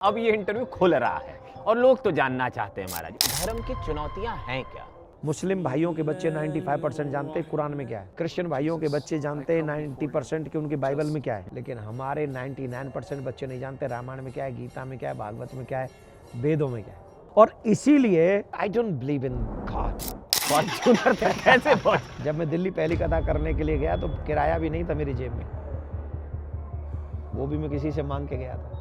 अब ये इंटरव्यू खुल रहा है और लोग तो जानना चाहते हैं महाराज, धर्म की चुनौतियां हैं क्या? मुस्लिम भाइयों के बच्चे 95% जानते हैं कुरान में क्या है। क्रिश्चियन भाइयों के बच्चे जानते हैं 90% कि उनकी बाइबल में क्या है। लेकिन हमारे 99% बच्चे नहीं जानते रामायण में क्या है, गीता में क्या है, भागवत में क्या है, वेदों में क्या है। और इसीलिए I don't believe in God. Fortuner कैसे जब मैं दिल्ली पहली कथा करने के लिए गया तो किराया भी नहीं था मेरी जेब में, वो भी मैं किसी से मांग के गया था।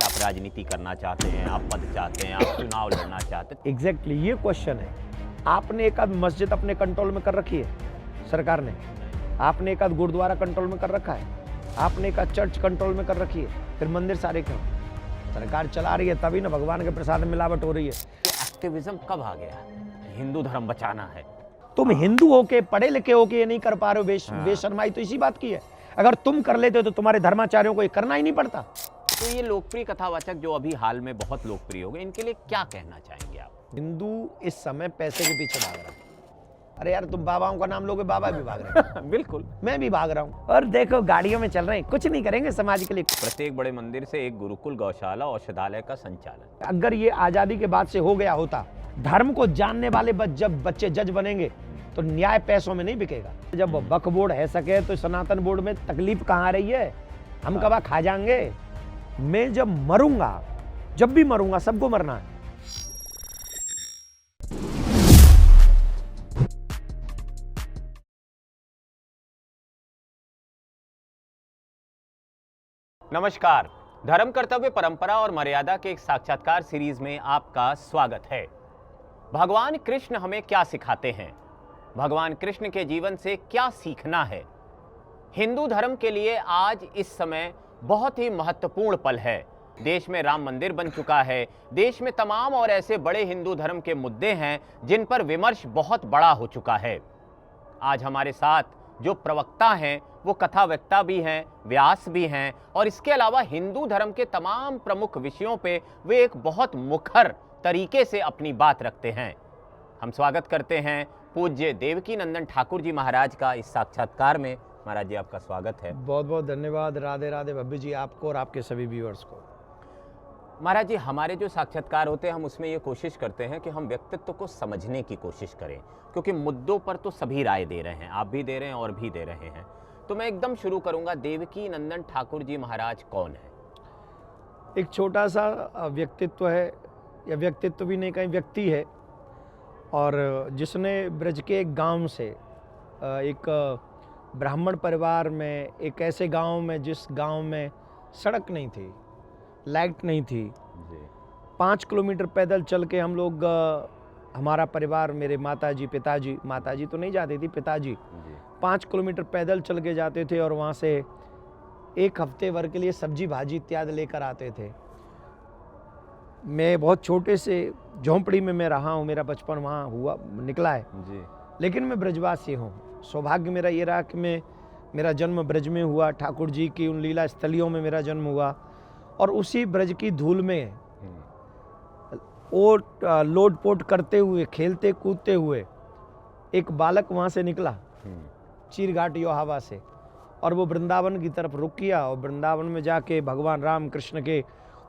आप राजनीति करना चाहते हैं, आप पद चाहते हैं, आप चुनाव लड़ना चाहते हैं? एग्जैक्टली ये क्वेश्चन है। आपने एक आध मस्जिद अपने कंट्रोल में कर रखी है सरकार ने, आपने एक आध गुरुद्वारा कंट्रोल में कर रखा है, आपने एक आध चर्च कंट्रोल में कर रखी है, फिर मंदिर सारे क्यों? सरकार चला रही है तभी ना, भगवान के प्रसाद में मिलावट हो रही है। एक्टिविज्म कब आ गया? हिंदू धर्म बचाना है। तुम हिंदू होके, पढ़े लिखे होके ये नहीं कर पा रहे हो, बेशर्माई तो इसी बात की है। अगर तुम कर लेते हो तो तुम्हारे धर्माचार्यों को ये करना ही नहीं पड़ता। तो ये लोकप्रिय कथावाचक जो अभी हाल में बहुत लोकप्रिय हो गए, इनके लिए क्या कहना चाहेंगे आप? हिंदू इस समय पैसे के पीछे भाग रहा है। अरे यार तुम बाबाओं का नाम लोगे, बाबा भी भाग रहे हैं। बिल्कुल, मैं भी भाग रहा हूँ। और देखो गाड़ियों में चल रहे हैं, कुछ नहीं करेंगे समाज के लिए। प्रत्येक बड़े मंदिर से एक गुरुकुल, गौशाला, औषधालय का संचालन। अगर ये आजादी के बाद से हो गया होता, धर्म को जानने वाले जब बच्चे जज बनेंगे तो न्याय पैसों में नहीं बिकेगा। जब वक्फ बोर्ड है सके तो सनातन बोर्ड में तकलीफ कहाँ आ रही है? हम कब खा जाएंगे? मैं जब मरूंगा, जब भी मरूंगा, सबको मरना है। नमस्कार, धर्म कर्तव्य परंपरा और मर्यादा के एक साक्षात्कार सीरीज में आपका स्वागत है। भगवान कृष्ण हमें क्या सिखाते हैं? भगवान कृष्ण के जीवन से क्या सीखना है? हिंदू धर्म के लिए आज इस समय बहुत ही महत्वपूर्ण पल है। देश में राम मंदिर बन चुका है। देश में तमाम और ऐसे बड़े हिंदू धर्म के मुद्दे हैं जिन पर विमर्श बहुत बड़ा हो चुका है। आज हमारे साथ जो प्रवक्ता हैं वो कथावक्ता भी हैं, व्यास भी हैं, और इसके अलावा हिंदू धर्म के तमाम प्रमुख विषयों पे वे एक बहुत मुखर तरीके से अपनी बात रखते हैं। हम स्वागत करते हैं पूज्य देवकी नंदन ठाकुर जी महाराज का इस साक्षात्कार में। महाराज जी, आपका स्वागत है। बहुत बहुत धन्यवाद। राधे राधे भव्य जी, आपको और आपके सभी व्यूअर्स को। महाराज जी, हमारे जो साक्षात्कार होते हैं हम उसमें ये कोशिश करते हैं कि हम व्यक्तित्व को समझने की कोशिश करें, क्योंकि मुद्दों पर तो सभी राय दे रहे हैं, आप भी दे रहे हैं और भी दे रहे हैं। तो मैं एकदम शुरू करूंगा, देवकी नंदन ठाकुर जी महाराज कौन है? एक छोटा सा व्यक्तित्व है, या व्यक्तित्व भी नहीं, कहीं व्यक्ति है, और जिसने ब्रज के एक गांव से, एक ब्राह्मण परिवार में, एक ऐसे गांव में जिस गांव में सड़क नहीं थी, लाइट नहीं थी, 5 किलोमीटर पैदल चल के हम लोग, हमारा परिवार, मेरे माताजी पिताजी, माताजी तो नहीं जाती थी, पिताजी 5 किलोमीटर पैदल चल के जाते थे और वहाँ से एक हफ्ते भर के लिए सब्जी भाजी इत्यादि लेकर आते थे। मैं बहुत छोटे से झोंपड़ी में मैं रहा हूँ, मेरा बचपन वहाँ हुआ निकला है जी। लेकिन मैं ब्रजवासी हूँ। सौभाग्य मेरा ये रहा कि मेरा जन्म ब्रज में हुआ, ठाकुर जी की उन लीला स्थलियों में मेरा जन्म हुआ, और उसी ब्रज की धूल में और लोट पोट करते हुए, खेलते कूदते हुए एक बालक वहाँ से निकला चीरघाट यो हवा से, और वो वृंदावन की तरफ रुक किया, और वृंदावन में जाके भगवान राम कृष्ण के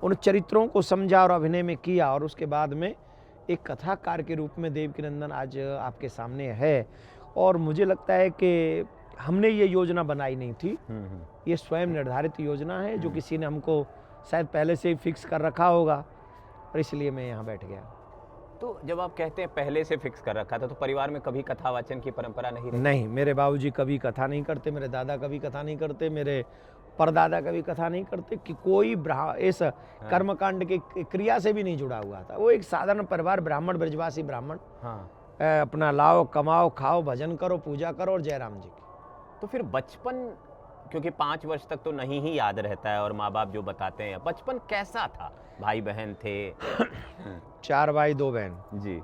उन चरित्रों को समझा और अभिनय में किया, और उसके बाद में एक कथाकार के रूप में देवकी नंदन आज आपके सामने है। और मुझे लगता है कि हमने ये योजना बनाई नहीं थी, ये स्वयं निर्धारित योजना है जो किसी ने हमको शायद पहले से ही फिक्स कर रखा होगा, और इसलिए मैं यहाँ बैठ गया। तो जब आप कहते हैं पहले से फिक्स कर रखा था, तो परिवार में कभी कथा वाचन की परंपरा नहीं रही? नहीं, मेरे बाबूजी कभी कथा नहीं करते, मेरे दादा कभी कथा नहीं करते, मेरे परदादा कभी कथा नहीं करते, कि कोई इस कर्मकांड की क्रिया से भी नहीं जुड़ा हुआ था। वो एक साधारण परिवार, ब्राह्मण, ब्रजवासी ब्राह्मण, अपना लाओ, कमाओ, खाओ, भजन करो, पूजा करो और जय राम जी की। तो फिर बचपन, क्योंकि 5 वर्ष तक तो नहीं ही याद रहता है, और माँ बाप जो बताते हैं, बचपन कैसा था? भाई बहन थे? 4 भाई 2 बहन जी।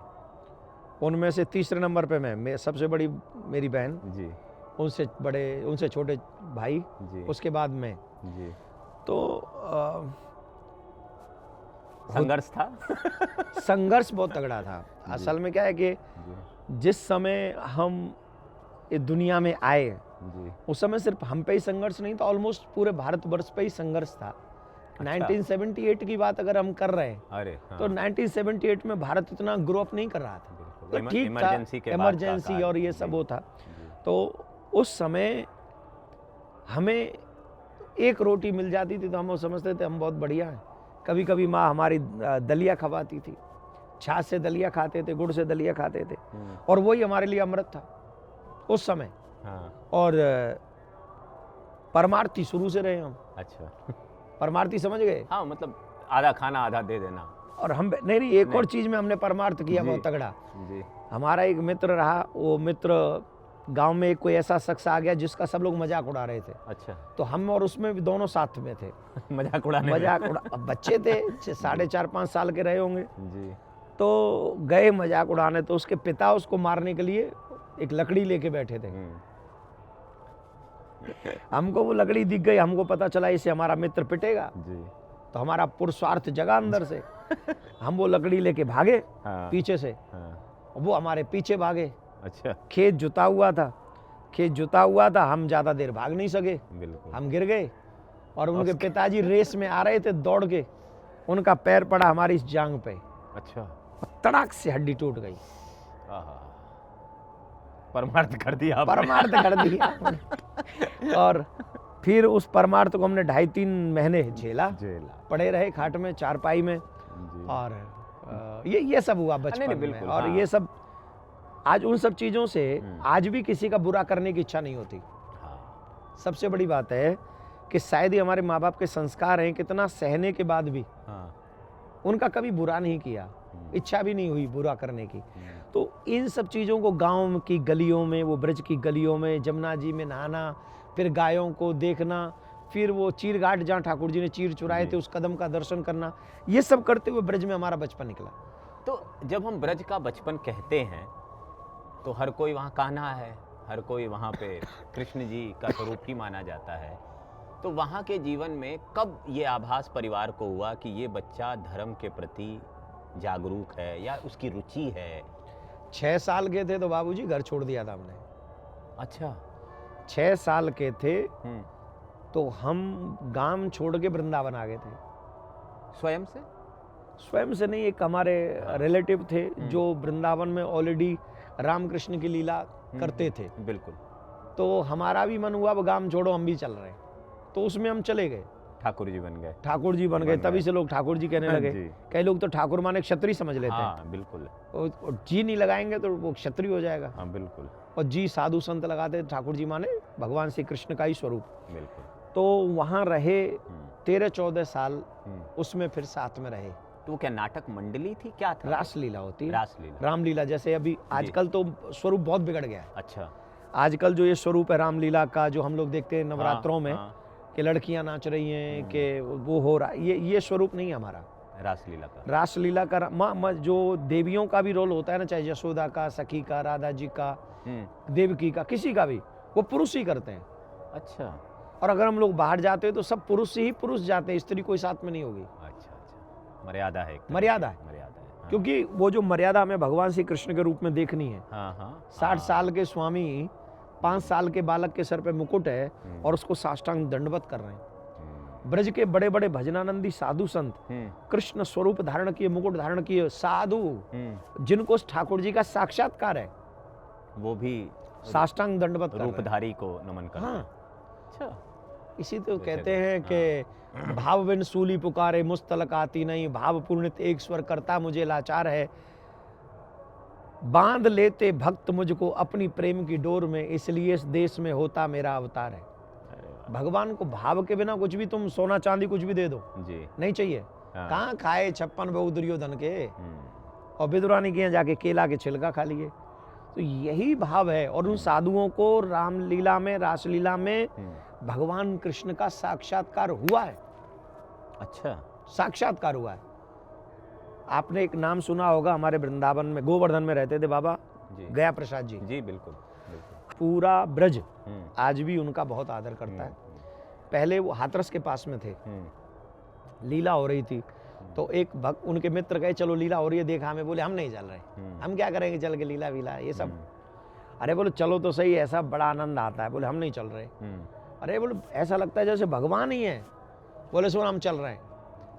उनमें से तीसरे नंबर पे मैं सबसे बड़ी मेरी बहन जी, उनसे छोटे भाई जी, उसके बाद मैं जी। तो संघर्ष था। संघर्ष बहुत तगड़ा था। असल में क्या है कि जिस समय हम इस दुनिया में आए, उस समय सिर्फ हम पे ही संघर्ष नहीं था, ऑलमोस्ट पूरे भारतवर्ष पे ही संघर्ष था, 1978 की बात अगर हम कर रहे हैं अरे हाँ, तो 1978 में भारत इतना ग्रो अप नहीं कर रहा था। बिल्कुल। तो ठीक था, इमरजेंसी के बाद का इमरजेंसी काल। और ये सब जी, वो था। जी, तो उस समय हमें एक रोटी मिल जाती थी तो हम वो समझते थे हम बहुत बढ़िया हैं। कभी कभी माँ हमारी दलिया खवाती थी, छाछ से दलिया खाते थे, गुड़ से दलिया खाते थे, और वही हमारे लिए अमृत था उस समय। हाँ, और परमार्थी शुरू से रहे हम। अच्छा। परमार्थी समझ गए? हाँ, मतलब आधा खाना आधा दे देना। और हम नहीं, एक और चीज में हमने परमार्थ किया जी। बहुत तगड़ा। जी, हमारा एक मित्र रहा, वो मित्र गांव में कोई ऐसा शख्स आ गया जिसका सब लोग मजाक उड़ा रहे थे, अच्छा। तो हम और उसमें भी दोनों साथ में थे। मजाक उड़ाने में। मजाक उड़ा, अब बच्चे थे 4.5-5 साल के रहे होंगे, जी, तो गए मजाक उड़ाने। तो उसके पिता उसको मारने के लिए एक लकड़ी लेके बैठे थे। हमको वो लकड़ी दिख गई, हमको पता चला इसे हमारा मित्र पिटेगा, जी, तो हमारा पुरुषार्थ जगा अंदर से। हम वो लकड़ी लेके भागे हाँ, पीछे से, हाँ, वो हमारे पीछे भागे। अच्छा, खेत जुता हुआ था, खेत जुता हुआ था, हम ज़्यादा देर भाग नहीं सके, बिल्कुल। हम गिर गए। और उनके पिताजी रेस में आ रहे थे दौड़ के, उनका पैर पड़ा हमारी इस जांग पे, अच्छा, और तड़ाक से हड्डी टूट गई। आहा, परमार्थ कर दिया आपने। परमार्थ कर दिया। और फिर उस परमार्थ को हमने 2.5-3 महीने झेला, जेला। पड़े रहे खाट में, चारपाई में। जी, और ये सब हुआ बचपन में। बिल्कुल, और हाँ। ये सब आज उन सब चीज़ों से आज भी किसी का बुरा करने की इच्छा नहीं होती। हाँ, सबसे बड़ी बात है कि शायद ही हमारे माँ बाप के संस्कार हैं, कितना सहने के बाद भी हाँ, उनका कभी बुरा नहीं किया, इच्छा भी नहीं हुई बुरा करने की। तो इन सब चीज़ों को गांव की गलियों में, वो ब्रज की गलियों में जमुना जी में नहाना, फिर गायों को देखना, फिर वो चीर घाट जहाँ ठाकुर जी ने चीर चुराए थे उस कदम का दर्शन करना, ये सब करते हुए ब्रज में हमारा बचपन निकला। तो जब हम ब्रज का बचपन कहते हैं तो हर कोई वहाँ कान्हा है, हर कोई वहाँ पे कृष्ण जी का स्वरूप ही माना जाता है। तो वहाँ के जीवन में कब ये आभास परिवार को हुआ कि ये बच्चा धर्म के प्रति जागरूक है या उसकी रुचि है? 6 साल के थे तो बाबूजी घर छोड़ दिया था हमने। अच्छा। 6 साल के थे तो हम गांव छोड़ के वृंदावन आ गए थे। स्वयं से? स्वयं से नहीं, एक हमारे रिलेटिव थे जो वृंदावन में ऑलरेडी रामकृष्ण की लीला करते थे। बिल्कुल। तो हमारा भी मन हुआ वो गांव छोड़ो, हम भी चल रहे हैं, तो उसमें हम चले गए, ठाकुर जी बन गए। ठाकुर जी बन गए। तभी से लोग ठाकुर जी कहने लगे। जी। कई लोग तो ठाकुर माने क्षत्रिय समझ लेते हैं। हाँ, बिल्कुल। और जी नहीं लगाएंगे तो वो क्षत्रिय हो जाएगा। हाँ, बिल्कुल, और जी साधु संत लगाते, ठाकुर जी माने भगवान श्री कृष्ण का ही स्वरूप। बिल्कुल। तो वहाँ रहे 13-14 साल, उसमें फिर साथ में रहे। तो वो क्या नाटक मंडली थी, क्या था? रासलीला होती है, रासलीला। रामलीला। जैसे अभी आजकल तो स्वरूप बहुत बिगड़ गया है। अच्छा। आजकल जो ये स्वरूप है रामलीला का, जो हम लोग देखते हैं नवरात्रों में, हाँ, कि लड़कियां नाच रही हैं, कि वो हो रहा, ये स्वरूप नहीं है हमारा रासलीला का। रासलीला का। जो देवियों का भी रोल होता है ना, चाहे यशोदा का, सखी का, राधा जी का, देवकी का, किसी का भी, वो पुरुष ही करते हैं। अच्छा। और अगर हम लोग बाहर जाते हैं तो सब पुरुष ही पुरुष जाते हैं, स्त्री कोई साथ में नहीं होगी। अच्छा, अच्छा, मर्यादा है, मर्यादा है। मर्यादा है। हाँ। क्योंकि वो जो मर्यादा हमें भगवान श्री कृष्ण के रूप में देखनी है। हाँ, हाँ, 60 साल के स्वामी 5 साल के बालक के सर पे मुकुट है और उसको साष्टांग दंडवत कर रहे हैं। ब्रज के बड़े बड़े भजनानंदी साधु संत कृष्ण स्वरूप धारण किए, मुकुट धारण किए साधु, जिनको ठाकुर जी का साक्षात्कार है, वो भी साष्टांग दंडवत कर रहे हैं। रूपधारी को नमन करते हैं। हाँ, अच्छा। इसी तो कहते हैं कि भाव बिन सूली पुकारे मुस्तलक आती नहीं, भाव पूर्णित एक स्वर करता मुझे लाचार है, बांध लेते भक्त मुझको अपनी प्रेम की डोर में, इसलिए इस देश में होता मेरा अवतार है। भगवान को भाव के बिना कुछ भी, तुम सोना चांदी कुछ भी दे दो जी, नहीं चाहिए। हाँ। कहाँ खाए 56 बहु दुर्योधन के, और विदुरानी के यहाँ जाके केला के छिलका खा लिए। तो यही भाव है। और उन साधुओं को रामलीला में, रासलीला में भगवान कृष्ण का साक्षात्कार हुआ है। अच्छा। साक्षात्कार हुआ है। आपने एक नाम सुना होगा, हमारे वृंदावन में गोवर्धन में रहते थे बाबा गया प्रसाद जी। जी, बिल्कुल, बिल्कुल। पूरा ब्रज आज भी उनका बहुत आदर करता है। पहले वो हाथरस के पास में थे, लीला हो रही थी, तो एक भक्त, उनके मित्र कहे चलो लीला हो रही है देखा, हमें बोले हम नहीं चल रहे, हम क्या करेंगे चल के लीला वीला ये सब। अरे बोले चलो तो सही, ऐसा बड़ा आनंद आता है। बोले हम नहीं चल रहे। अरे बोले ऐसा लगता है जैसे भगवान ही है। बोले सुन हम चल रहे हैं।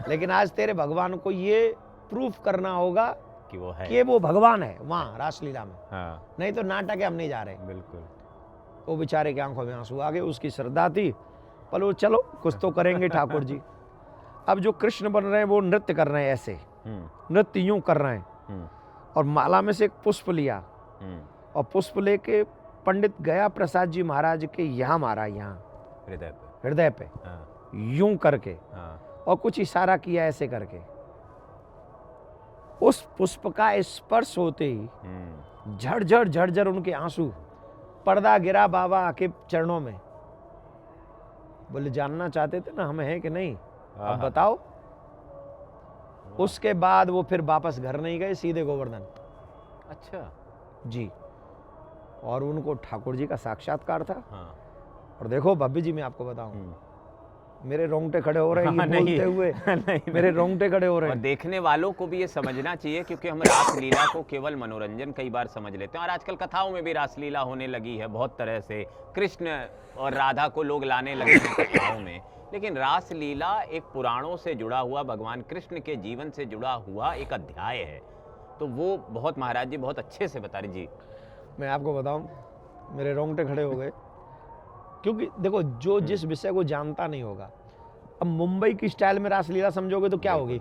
लेकिन आज तेरे भगवान को ये प्रूफ करना होगा कि वो है। कि वो भगवान है वहाँ रासलीला में, हाँ नहीं तो नाटक है, हम नहीं जा रहे। बिल्कुल। वो बेचारे की आंखों में आंसू आ गए, उसकी श्रद्धा थी, बोलो चलो कुछ तो करेंगे ठाकुर जी। अब जो कृष्ण बन रहे हैं वो नृत्य कर रहे हैं, ऐसे नृत्य यूं कर रहे हैं, और माला में से एक पुष्प लिया, और पुष्प लेके पंडित गया प्रसाद जी महाराज के यहाँ मारा, यहाँ हृदय पे हाँ। यूं करके, हाँ। और कुछ इशारा किया ऐसे करके। उस पुष्प का स्पर्श होते ही झड़झड़ झड़झड़ उनके आंसू, पर्दा गिरा बाबा के चरणों में। बोले जानना चाहते थे ना हम हैं कि नहीं, अब बताओ। उसके बाद वो फिर वापस घर नहीं गए, सीधे गोवर्धन। अच्छा जी, और उनको ठाकुर जी का साक्षात्कार था। हाँ। और देखो भाभी जी, मैं आपको बताऊं, मेरे रोंगटे खड़े हो रहे हैं ये बोलते हुए, नहीं, मेरे रोंगटे खड़े हो रहे और हैं। देखने वालों को भी ये समझना चाहिए, क्योंकि हम रासलीला को केवल मनोरंजन कई बार समझ लेते हैं, और आजकल कथाओं में भी रासलीला होने लगी है बहुत तरह से। कृष्ण और राधा को लोग लाने लगे हैं कथाओं में, लेकिन रासलीला एक पुराणों से जुड़ा हुआ, भगवान कृष्ण के जीवन से जुड़ा हुआ एक अध्याय है। तो वो बहुत, महाराज जी बहुत अच्छे से बता रहे जी। मैं आपको बताऊं, मेरे रोंगटे खड़े हो गए, क्योंकि देखो जो जिस विषय को जानता नहीं होगा, अब मुंबई की स्टाइल में रासलीला समझोगे तो क्या होगी?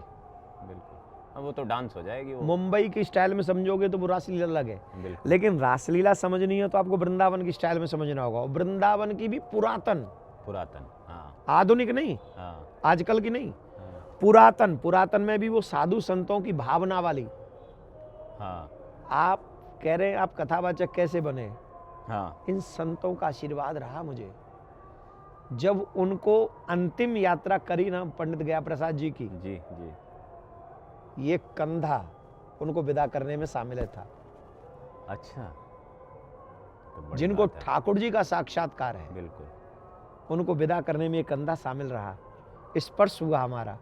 बिल्कुल, अब वो तो डांस हो जाएगी। वो मुंबई की स्टाइल में समझोगे तो वो रासलीला अलग है, बिल्कुल। लेकिन रासलीला समझनी है तो आपको वृंदावन की स्टाइल में समझना होगा, और वृंदावन की भी पुरातन, हाँ, आधुनिक नहीं, हाँ, आजकल की नहीं, हाँ, पुरातन में भी वो साधु संतों की भावना वाली। हाँ, आप कह रहे हैं आप कथावाचक कैसे बने? हाँ, इन संतों का आशीर्वाद रहा मुझे। जब उनको अंतिम यात्रा करी ना पंडित गया प्रसाद जी की, जी जी, ये कंधा उनको विदा करने में शामिल था। अच्छा, तो बड़ी जिनको बात है। ठाकुर जी का साक्षात्कार है, बिल्कुल, उनको विदा करने में ये कंधा शामिल रहा, स्पर्श हुआ हमारा,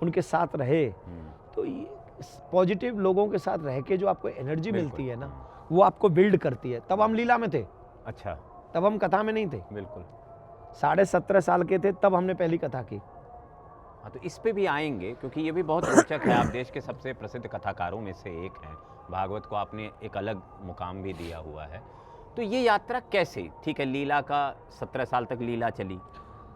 उनके साथ रहे। तो ये पॉजिटिव लोगों के साथ रह के जो आपको एनर्जी मिलती है ना, वो आपको बिल्ड करती है। तब हम लीला में थे, अच्छा, तब हम कथा में नहीं थे। बिल्कुल। 17.5 साल के थे तब हमने पहली कथा की। हाँ, तो इस पे भी आएंगे, क्योंकि ये भी बहुत रोचक है। आप देश के सबसे प्रसिद्ध कथाकारों में से एक हैं, भागवत को आपने एक अलग मुकाम भी दिया हुआ है। तो ये यात्रा कैसे, ठीक है, लीला का 17 साल तक लीला चली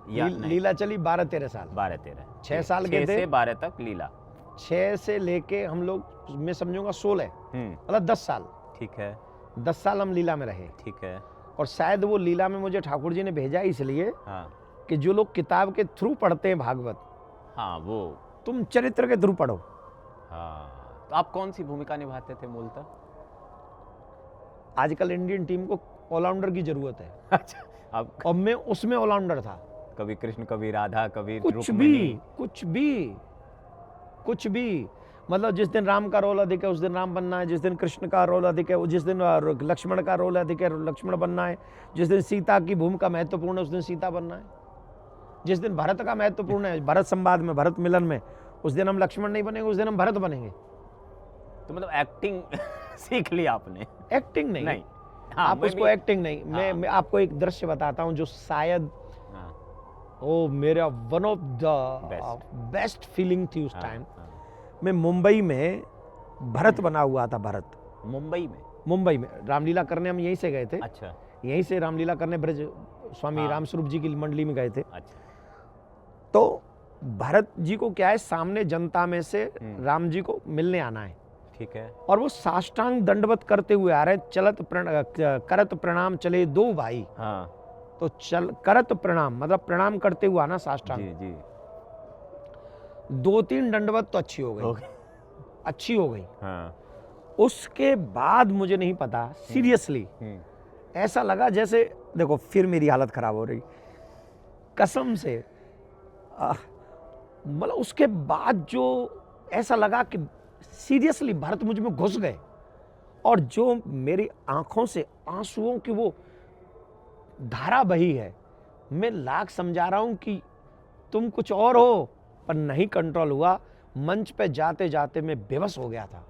या नहीं? लीला चली 12-13 साल, 12-13, 6 साल के 6 थे, से 12 तक लीला। 6 से लेके हम लोग, मैं समझूंगा 16, मतलब 10 साल, ठीक है, 10 साल हम लीला में रहे। ठीक है, और शायद वो लीला में मुझे ठाकुर जी ने भेजा इसलिए हाँ, कि जो लोग किताब के थ्रू पढ़ते हैं भागवत, हाँ, वो, तुम चरित्र के थ्रू पढ़ो। हाँ। तो आप कौन सी भूमिका निभाते थे मूलतः? आजकल इंडियन टीम को ऑलराउंडर की जरूरत है, अच्छा, आप और मैं उसमें ऑलराउंडर था। कभी कृष्ण, कभी राधा, कभी कुछ रुक्मिणी। भी मतलब जिस दिन राम का रोल अधिक है उस दिन राम बनना है, जिस दिन कृष्ण का रोल अधिक है, जिस दिन लक्ष्मण का रोल अधिक है लक्ष्मण बनना है, जिस दिन सीता की भूमिका महत्वपूर्ण है उस दिन सीता बनना है, जिस दिन भरत का महत्वपूर्ण है, भरत संवाद में, भरत मिलन में, उस दिन हम लक्ष्मण नहीं बनेंगे, उस दिन हम भरत बनेंगे। तो मतलब एक्टिंग सीख ली आपने? एक्टिंग नहीं, हाँ, आप मैं उसको भी- एक्टिंग नहीं, मैं आपको एक दृश्य बताता हूँ जो शायद हाँ, ओ मेरा one of the best feeling थी उस टाइम। मैं मुंबई में भरत बना हुआ था, भरत मुंबई में रामलीला करने हम यहीं से गए थे। अच्छा, यहीं से रामलीला करने ब्रज स्वामी हाँ। रामस्वरूप जी की मंडली में गए थे। अच्छा, तो भरत जी को क्या है, सामने जनता में से राम जी को मिलने आना है, ठीक है, और वो साष्टांग दंडवत करते हुए आ रहे हैं। करत प्रणाम चले दो भाई, हाँ, तो करत प्रणाम मतलब प्रणाम करते हुए आना साष्टांग। जी जी, 2-3 दंडवत तो अच्छी हो गई, हाँ, उसके बाद मुझे नहीं पता, सीरियसली ऐसा लगा जैसे, देखो फिर मेरी हालत खराब हो रही कसम से। मतलब उसके बाद जो ऐसा लगा कि सीरियसली भरत मुझ में घुस गए, और जो मेरी आंखों से आंसुओं की वो धारा बही है, मैं लाख समझा रहा हूं कि तुम कुछ और हो, पर नहीं कंट्रोल हुआ। मंच पे जाते जाते मैं बेबस हो गया था।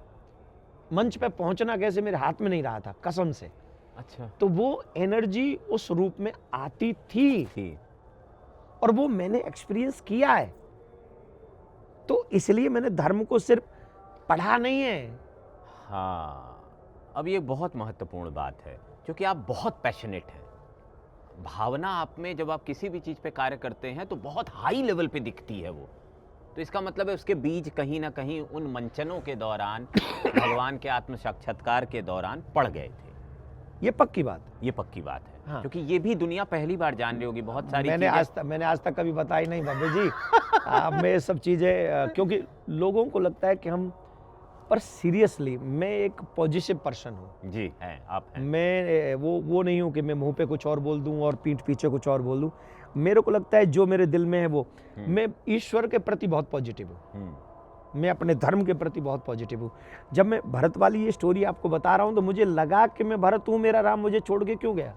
मंच पे पहुंचना कैसे मेरे हाथ में नहीं रहा था, कसम से। अच्छा, तो वो एनर्जी उस रूप में आती थी, और वो मैंने एक्सपीरियंस किया है। तो इसलिए मैंने धर्म को सिर्फ पढ़ा नहीं है। हाँ, अब ये बहुत महत्वपूर्ण बात है, क्योंकि आप बहुत पैशनेट हैं। भावना आप में जब आप किसी भी चीज़ पे कार्य करते हैं तो बहुत हाई लेवल पे दिखती है वो। तो इसका मतलब है उसके बीज कहीं ना कहीं उन मंचनों के दौरान भगवान के आत्म साक्षात्कार के दौरान पड़ गए थे। ये पक्की बात है। ये पक्की बात है। हाँ। क्योंकि ये भी दुनिया पहली बार जान रही होगी बहुत सारी मैंने चीजें। मैंने आज तक कभी बताई नहीं बाबू जी। मैं ये सब चीज़ें क्योंकि लोगों को लगता है कि हम, पर सीरियसली मैं एक पॉजिटिव पर्सन हूँ। जी हैं, आप हैं। मैं वो नहीं हूँ कि मैं मुंह पे कुछ और बोल दूँ और पीठ पीछे कुछ और बोल दूँ। मेरे को लगता है जो मेरे दिल में है वो, मैं ईश्वर के प्रति बहुत पॉजिटिव हूँ, मैं अपने धर्म के प्रति बहुत पॉजिटिव हूँ। जब मैं भरत वाली ये स्टोरी आपको बता रहा हूँ तो मुझे लगा कि मैं भरत हूँ, मेरा राम मुझे छोड़ के क्यों गया,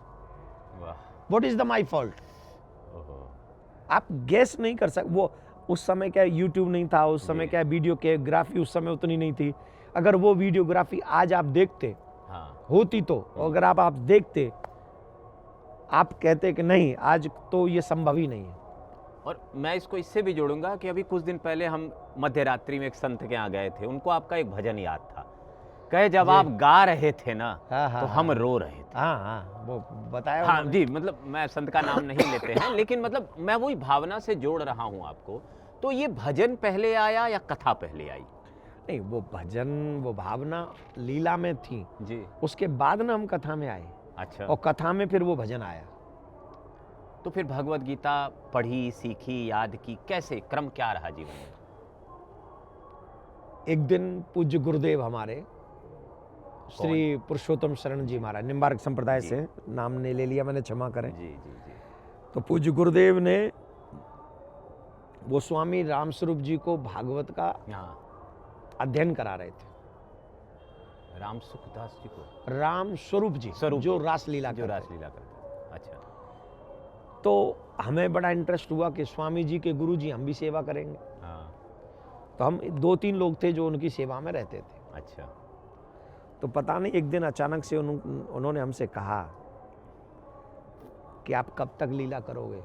what is the my fault. आप गेस नहीं कर सकते। वो उस समय क्या यूट्यूब नहीं था, उस समय क्या वीडियोग्राफी उस समय उतनी नहीं थी। अगर वो वीडियोग्राफी आज आप देखते, हाँ। होती तो, अगर आप देखते, आप कहते कि नहीं आज तो ये संभव ही नहीं है। और मैं इसको इससे भी जोड़ूंगा कि अभी कुछ दिन पहले हम मध्य रात्रि में एक संत के यहाँ गए थे, उनको आपका एक भजन याद था, कहे जब आप गा रहे थे ना तो हम रो रहे थे। हाँ, वो बताया। हाँ जी, मतलब मैं संत का नाम नहीं लेते हैं, लेकिन मतलब मैं वही भावना से जोड़ रहा हूँ आपको। तो ये भजन पहले आया या कथा पहले आई? नहीं, वो भजन, वो भावना लीला में थी जी, उसके बाद ना हम कथा में आए। अच्छा। और कथा में फिर वो भजन आया। तो फिर भगवत गीता पढ़ी, सीखी, याद की, कैसे क्रम क्या रहा जीवन में? एक दिन पूज्य गुरुदेव हमारे श्री पुरुषोत्तम शरण जी महाराज, निम्बार्क संप्रदाय से, नाम ने ले लिया मैंने, क्षमा करें। जी जी जी। तो पूज्य गुरुदेव ने वो स्वामी रामस्वरूप जी को भागवत का हाँ, अध्ययन करा रहे थे। राम सुखदास जी को? राम स्वरूप जी, जो रासलीला जो करते। रासलीला करते। अच्छा। तो हमें बड़ा इंटरेस्ट हुआ कि स्वामी जी के गुरु जी हम भी सेवा करेंगे। हाँ, तो हम 2-3 लोग थे जो उनकी सेवा में रहते थे। अच्छा। तो पता नहीं एक दिन अचानक से उन्होंने हमसे कहा कि आप कब तक लीला करोगे?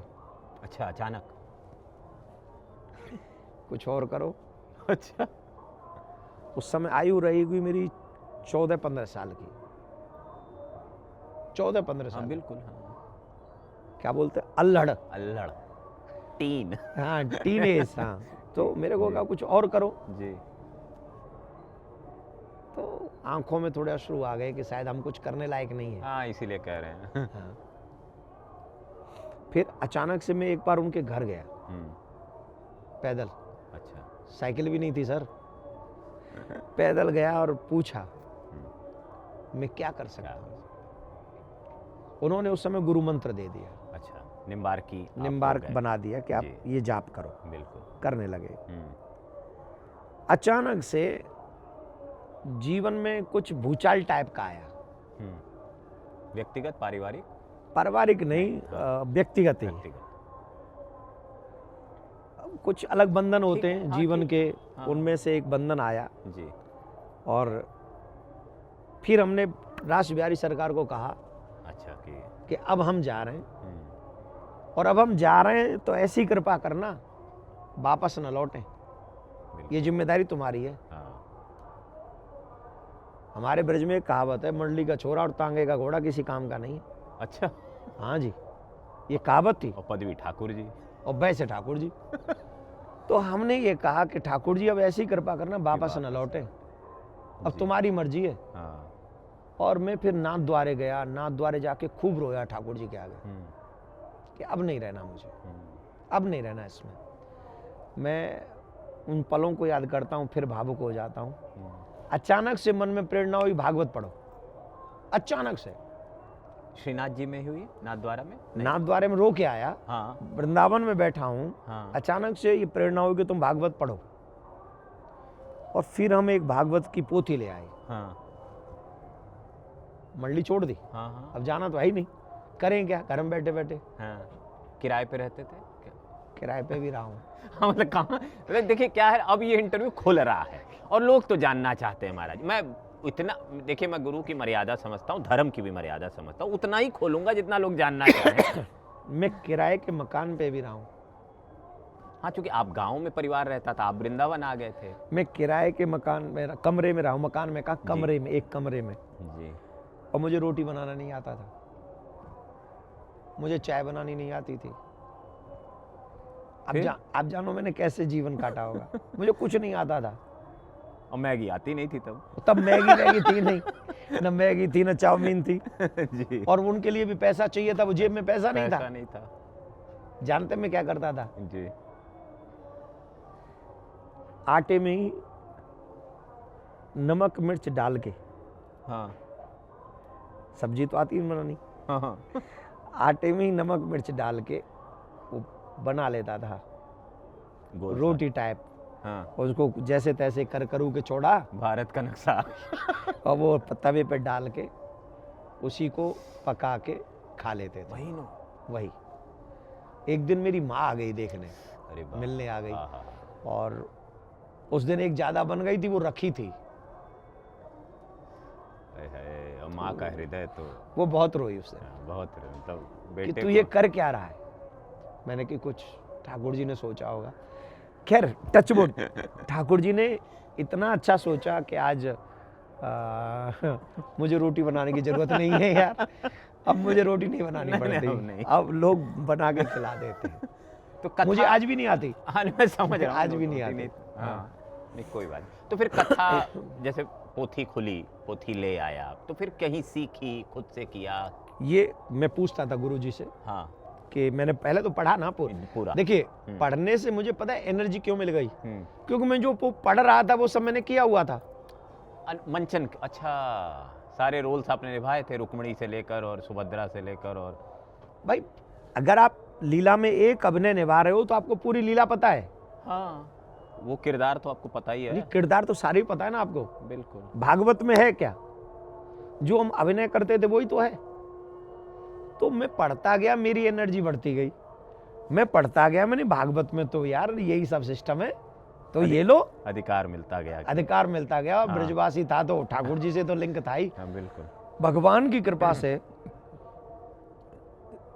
अच्छा, अचानक? कुछ और करो। अच्छा। उस समय आयु रहेगी मेरी 14-15 साल की। 14-15 साल। हाँ बिल्कुल। हाँ। क्या बोलते हैं, अल्हड़। अल्लड़, टीन। हाँ, टीनेज। हाँ, तो मेरे को कहा कुछ और करो। जी। तो आंखों में थोड़े अश्रु आ गए कि शायद हम कुछ करने लायक नहीं है। हाँ, इसीलिए कह रहे हैं। हाँ। फिर अचानक से मैं एक बार उनके घर गया, पैदल। अच्छा। साइकिल भी नहीं थी सर। पैदल गया और पूछा मैं क्या कर सकता हूँ। उन्होंने उस समय गुरु मंत्र दे दिया। अच्छा, निम्बार्की निम्बार्क बना दिया कि आप ये जाप करो। बिल्कुल। करने लगे। अचानक से जीवन में कुछ भूचाल टाइप का आया। व्यक्तिगत, पारिवारिक? पारिवारिक नहीं, व्यक्तिगत ही। कुछ अलग बंधन होते हैं जीवन के, उनमें से एक बंधन आया जी। और फिर हमने राष्ट्र बिहारी सरकार को कहा, अच्छा, कि अब हम जा रहे हैं, और अब हम जा रहे हैं तो ऐसी कृपा करना वापस न लौटें, ये जिम्मेदारी तुम्हारी है। हमारे ब्रज में एक कहावत है, मंडली का छोरा और तांगे का घोड़ा किसी काम का नहीं है। अच्छा। हाँ जी, ये कहावत थी। और पदवी ठाकुर जी, और वैसे ठाकुर जी। तो हमने ये कहा कि ठाकुर जी अब ऐसी कृपा करना वापस न लौटे, अब तुम्हारी मर्जी है। और मैं फिर नाथ द्वारे गया, नाथ द्वारे जाके खूब रोया ठाकुर जी के आगे कि अब नहीं रहना मुझे, अब नहीं रहना इसमें। मैं उन पलों को याद करता हूँ, फिर भावुक हो जाता हूँ। अचानक से मन में प्रेरणा हुई, भागवत पढ़ो। अचानक से। श्रीनाथ जी में हुई, नाथ द्वारा में? नाथ द्वारे में रो के आया। हाँ। वृंदावन में बैठा हूँ। हाँ। अचानक से ये प्रेरणा हुई कि तुम भागवत पढ़ो। और फिर हम एक भागवत की पोथी ले आए। हाँ। मंडली छोड़ दी। हाँ। अब जाना तो है ही नहीं, करें क्या, घर में बैठे बैठे। हाँ। किराए पे रहते थे? किराए पे भी रहा हूँ। हाँ, मतलब कहाँ? देखिए क्या है, अब ये इंटरव्यू खुल रहा है और लोग तो जानना चाहते हैं महाराज। मैं इतना, देखिए मैं गुरु की मर्यादा समझता हूँ, धर्म की भी मर्यादा समझता हूँ, उतना ही खोलूंगा जितना लोग जानना चाहें। मैं किराए के मकान पे भी रहा हूँ। हाँ, चूंकि आप गांव में परिवार रहता था, आप वृंदावन आ गए थे। मैं किराए के मकान में, कमरे में रहा हूँ, मकान में कहा, कमरे में, एक कमरे में, जी। और मुझे रोटी बनाना नहीं आता था, मुझे चाय बनानी नहीं आती थी। फिर? आप जानो मैंने कैसे जीवन काटा होगा। मुझे कुछ नहीं आता था। और मैगी आती नहीं थी तब मैगी थी नहीं, न मैगी थी न चाउमीन थी। जी। और उनके लिए भी पैसा चाहिए था, वो जेब में पैसा नहीं था। नहीं था। जानते मैं क्या करता था? जी। आटे में ही नमक मिर्च डाल के, हाँ सब्जी तो आती है बनानी, हाँ हाँ। आटे में ही नमक मिर्च डाल के वो बना लेता था गोल सा। रोटी टाइप। हाँ, उसको जैसे तैसे कर करू के छोड़ा, भारत का नक्शा। और वो तवे पे डाल के उसी को पका के खा लेते थे। वही नो। वही। एक दिन मेरी माँ आ गई देखने, अरे वाह। मिलने आ गई, हाँ, हाँ। और उस दिन एक ज़्यादा बन गई थी, वो रखी थी। है, और माँ का हृदय तो वो बहुत रोई उससे बहुत मतलब कि बेटे तू को। ये कर क्या रहा है। मैंने कि कुछ ठाकुर जी ने सोचा होगा। खैर टचवुड, ठाकुर जी ने इतना अच्छा सोचा कि आज मुझे रोटी बनाने की जरूरत नहीं है यार। अब मुझे रोटी नहीं बनानी नहीं, पड़ती, अब नहीं। अब लोग बना के खिला देते हैं। तो कथा मुझे आज भी नहीं आती। हाँ, मैं समझ रहा हूँ। आज भी नहीं रोटी आती। हाँ, नहीं कोई बात नहीं। तो फिर कथा जैसे पोथी खुली, पोथी ले आया, तो फिर कहीं सीखी, खुद से किया? ये मैं पूछता था गुरु जी से हाँ, कि मैंने पहले तो पढ़ा ना पूरा। देखिए, पढ़ने से मुझे पता है एनर्जी क्यों मिल गई, हम्म। क्योंकि मैं जो पढ़ रहा था वो सब मैंने किया हुआ था। मंचन, अच्छा, सारे रोल्स आपने निभाए थे, रुक्मिणी से लेकर और सुभद्रा से लेकर। और भाई अगर आप लीला में एक अभिनय निभा रहे हो तो आपको पूरी लीला पता है। हाँ, वो किरदार तो आपको पता ही नहीं, है। किरदार तो सारे ही पता है ना आपको। बिल्कुल। भागवत में है क्या, जो हम अभिनय करते थे वही तो है। तो मैं पढ़ता गया, मेरी एनर्जी बढ़ती गई, मैं पढ़ता गया, मैंने भागवत में तो यार यही सब सिस्टम है, तो ये लो, अधिकार मिलता गया। अधिकार मिलता गया। हाँ। ब्रजवासी था तो ठाकुर जी से तो लिंक था ही। हाँ, बिल्कुल। भगवान की कृपा से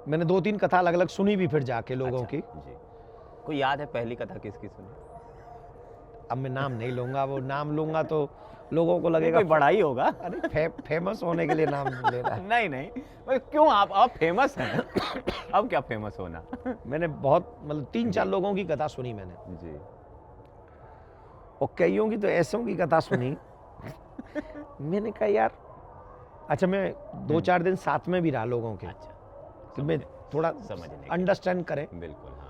मैंने 2-3 कथा अलग अलग सुनी भी फिर जाके लोगों अच्छा, की। जी। कोई याद है पहली कथा किसकी सुनी? अब मैं नाम नहीं लूंगा, वो नाम लूंगा तो लोगों को लगेगा कोई बड़ा ही होगा। अरे फेमस होने के लिए नाम ले रहा है। नहीं नहीं, क्यों आप फेमस हैं? अब क्या फेमस होना? मैंने बहुत मतलब 3-4 लोगों की कथा सुनी मैंने, जी। और कईयों की तो ऐसों की कथा सुनी। मैंने कहा यार, अच्छा मैं 2-4 दिन साथ में भी रहा लोगों के, अच्छा, कि मैं थोड़ा समझने के। अंडरस्टैंड करें। बिल्कुल। हाँ,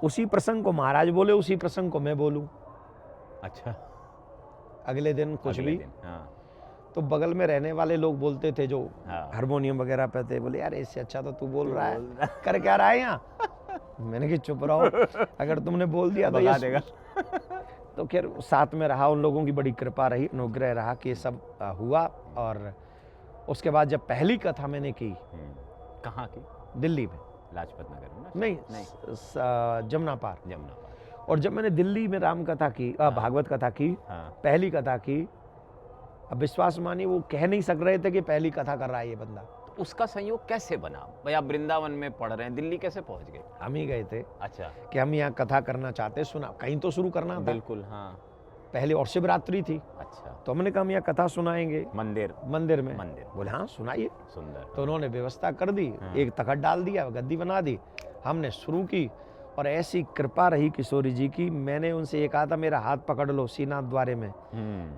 उसी प्रसंग को महाराज बोले, उसी प्रसंग को मैं बोलूं। अच्छा, अगले दिन कुछ अगले भी। दिन, हाँ, तो बगल में रहने वाले लोग बोलते थे, जो हाँ। हारमोनियम वगैरह पे थे, बोले यार इससे अच्छा तो तू बोल रहा है, कर क्या रहा है यहाँ। मैंने कि चुप रहो, अगर तुमने बोल दिया तो भगा ये देगा। तो खैर साथ में रहा, उन लोगों की बड़ी कृपा रही, अनुग्रह रहा कि ये सब हुआ। और उसके बाद जब पहली कथा मैंने की कहाँ की? दिल्ली में, लाजपत नगर में ना? नहीं, जमुना पार। जमुना पार। और जब मैंने दिल्ली में राम कथा की, भागवत कथा की, हाँ, पहली कथा की, अब विश्वास मानिए वो कह नहीं सक रहे थे कि पहली कथा कर रहा है ये बंदा। तो उसका संयोग कैसे बना भाई? आप वृंदावन में पढ़ रहे हैं, दिल्ली कैसे पहुंच गए? हम ही गए थे अच्छा, कि हम यहाँ कथा करना चाहते, सुना कहीं तो शुरू करना था बिल्कुल। हाँ, पहले, और शिवरात्रि थी, अच्छा, तो हमने कहा हम यहाँ कथा सुनाएंगे मंदिर मंदिर में। मंदिर। बोले हाँ सुनाइए। सुंदर। तो उन्होंने व्यवस्था कर दी, हाँ। एक तखत डाल दिया, गद्दी बना दी, हमने शुरू की। और ऐसी कृपा रही किशोरी जी की, मैंने उनसे ये कहा था मेरा हाथ पकड़ लो सीनाथ द्वारे में,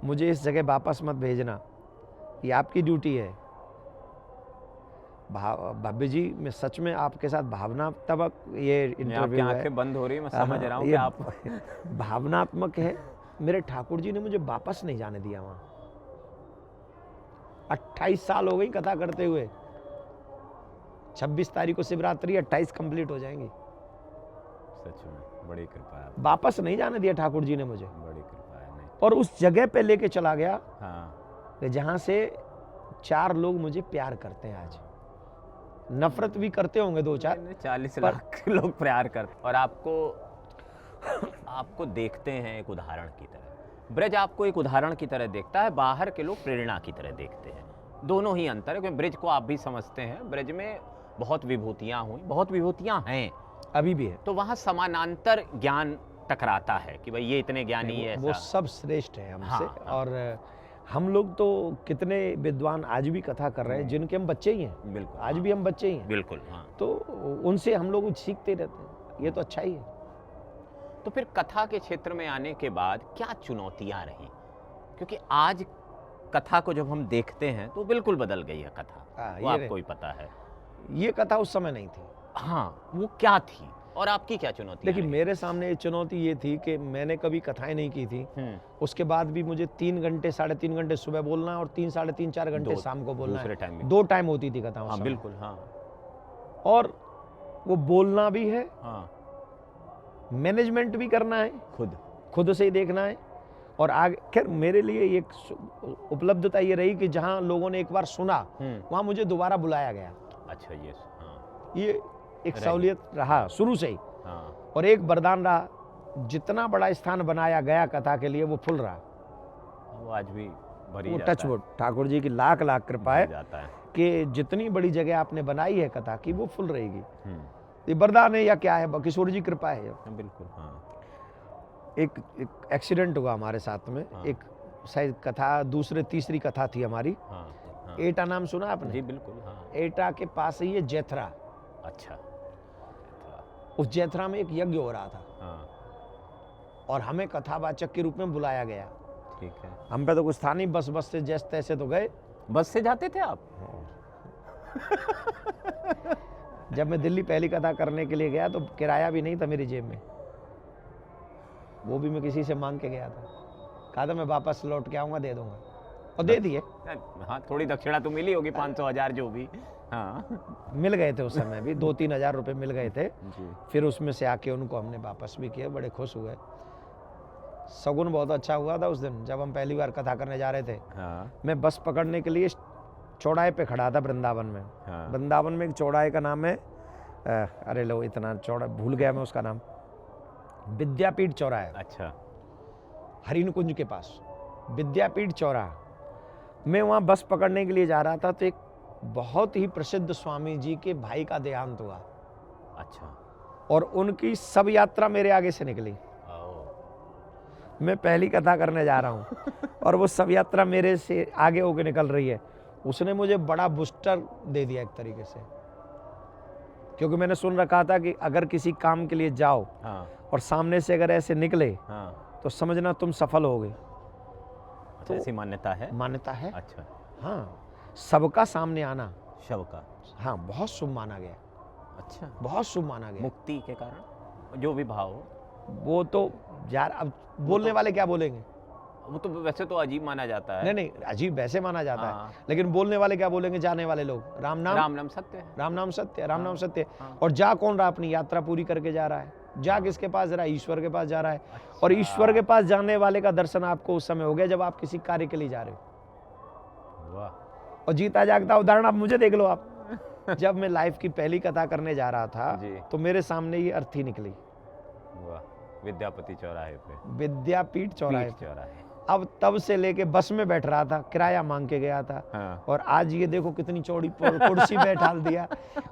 मुझे इस जगह वापस मत भेजना, ये आपकी ड्यूटी है। भाभी जी, मैं सच में आपके साथ भावनात्मक ये इंटरव्यू है, आंखें बंद हो रही, मैं समझ रहा हूँ ये कि आप भावनात्मक है। मेरे ठाकुर जी ने मुझे वापस नहीं जाने दिया वहां। 28 साल हो गई कथा करते हुए, 26 तारीख को शिवरात्रि, 28 कंप्लीट हो जाएंगी। सच में बड़ी कृपा है, वापस नहीं जाने दिया ठाकुर जी ने मुझे, बड़ी कृपा है। नहीं, और उस जगह पे लेके चला गया हाँ, कि जहां से 4 लोग मुझे प्यार करते हैं आज। नफरत भी करते होंगे 2-4, 40 लाख लोग प्यार करते, और आपको देखते हैं एक उदाहरण की तरह। ब्रज आपको एक उदाहरण की तरह देखता है, बाहर के लोग प्रेरणा की तरह देखते हैं। दोनों ही अंतर है, क्योंकि ब्रज को आप भी समझते हैं, ब्रज में बहुत विभूतियां हुई, बहुत विभूतियां हैं, अभी भी है। तो वहाँ समानांतर ज्ञान टकराता है कि भाई ये इतने ज्ञानी है वो ऐसा। सब श्रेष्ठ है हमसे। हाँ, हाँ। और हम लोग तो कितने विद्वान आज भी कथा कर रहे हैं जिनके हम बच्चे ही हैं, बिल्कुल, आज हाँ, भी हम बच्चे ही हैं, बिल्कुल, हाँ। तो उनसे हम लोग सीखते रहते हैं, ये तो अच्छा ही है। तो फिर कथा के क्षेत्र में आने के बाद क्या चुनौतियां रही? क्योंकि आज कथा को जब हम देखते हैं तो बिल्कुल बदल गई है कथा, हाँ, वो ये आपको ही पता है। ये कथा उस समय नहीं थी। हाँ, वो क्या थी और आपकी क्या चुनौती? देखिए, मेरे सामने चुनौती ये थी कि मैंने कभी कथाएं नहीं की थी। उसके बाद भी मुझे 3 घंटे 3.5 घंटे सुबह बोलना है और 3 साढ़े 3 4 घंटे शाम को बोलना दूसरे है। टाइम में 2 टाइम होती थी कथा उस हाँ समय। बिल्कुल, हाँ और वो बोलना भी है, हाँ, मैनेजमेंट भी करना है, खुद खुद से ही देखना है। और आगे खैर मेरे लिए एक उपलब्धता ये रही कि जहाँ लोगों ने एक बार सुना वहाँ मुझे दोबारा बुलाया गया। अच्छा, ये हाँ, ये एक रही। सहूलियत रहा शुरू से ही, हाँ, और एक वरदान रहा। जितना बड़ा स्थान बनाया गया कथा के लिए वो फुल रहा। वो आज भी भरी वो जाता टच है, वुड, ठाकुर जी की लाख लाख कृपा भर है जाता है। कि जितनी बड़ी जगह आपने बनाई है कथा की वो फुल रहेगी। हम्म, ये वरदान है या क्या है, किशोर जी कृपा है। हाँ, बिल्कुल, हाँ, एक एक्सीडेंट हुआ हमारे साथ में। हाँ। एक शायद कथा दूसरे तीसरी कथा थी हमारी। हाँ, हाँ, एटा नाम सुना आपने? जी बिल्कुल, हाँ, एटा के पास ही है जैथरा। अच्छा, उस जैथरा में एक यज्ञ हो रहा था हाँ, और हमें कथावाचक के रूप में बुलाया गया। ठीक है। हम पे तो कुछ था नहीं, बस से जैसे तैसे तो गए। बस से जाते थे आप? जब मैं दिल्ली पहली कथा करने के लिए गया तो किराया भी नहीं था मेरी जेब में, वो भी मैं किसी से मांग के गया था। कहा था मैं वापस लौट के आऊँगा, दे दूंगा, और दे दिए। हाँ, थोड़ी दक्षिणा तो मिली होगी, 500-1000 जो भी। हाँ, मिल गए थे उस समय भी 2-3 हज़ार रुपये मिल गए थे। जी, फिर उसमें से आके उनको हमने वापस भी किए, बड़े खुश हुए। शगुन बहुत अच्छा हुआ था उस दिन जब हम पहली बार कथा करने जा रहे थे। हाँ, मैं बस पकड़ने के लिए चौराहे पे खड़ा था वृंदावन में। हाँ, वृंदावन में एक चौराहे का नाम है अरे लो इतना चौड़ा भूल गया मैं उसका नाम, विद्यापीठ चौराहा, अच्छा, हरिन कुंज के पास विद्यापीठ चौराहा। मैं वहाँ बस पकड़ने के लिए जा रहा था तो एक बहुत ही प्रसिद्ध स्वामी जी के भाई का देहांत हुआ अच्छा, और उनकी सब यात्रा मेरे आगे से निकली। ओ, मैं पहली कथा करने जा रहा हूँ और वो सब यात्रा मेरे से आगे होके निकल रही है। उसने मुझे बड़ा बूस्टर दे दिया एक तरीके से, क्योंकि मैंने सुन रखा था कि अगर किसी काम के लिए जाओ हाँ, और सामने से अगर ऐसे निकले हाँ, तो समझना तुम सफल होगे। तो ऐसी मान्यता है? मान्यता है, अच्छा, हाँ, सबका सामने आना, शव का, हाँ, बहुत शुभ माना गया, अच्छा, बहुत शुभ माना गया। मुक्ति के कारण जो भी भाव हो, वो तो यार अब बोलने वाले क्या बोलेंगे? वो तो वैसे तो अजीब माना जाता है। नहीं नहीं, अजीब वैसे माना जाता हाँ। है, लेकिन बोलने वाले क्या बोलेंगे? जाने वाले लोग राम नाम, राम नाम सत्य है। राम नाम सत्य है, राम नाम सत्य है। हाँ। और जा कौन रहा? अपनी यात्रा पूरी करके जा रहा है। जा किसके पास जा रहा है? ईश्वर के पास जा रहा है। और अच्छा। ईश्वर के पास जाने वाले का दर्शन आपको उस समय हो गया जब आप किसी कार्य के लिए जा रहे हो। वाह, और जीता जागता उदाहरण आप मुझे देख लो। आप जब मैं लाइफ की पहली कथा करने जा रहा था जी। तो मेरे सामने ये अर्थी निकली, वाह, विद्यापति चौराहे पे, विद्यापीठ चौराहे पीठ पे। चौराहे। अब तब से लेके बस में बैठ रहा था, किराया मांग के गया था, हाँ। और आज ये देखो कितनी चौड़ी कुर्सी में डाल दिया।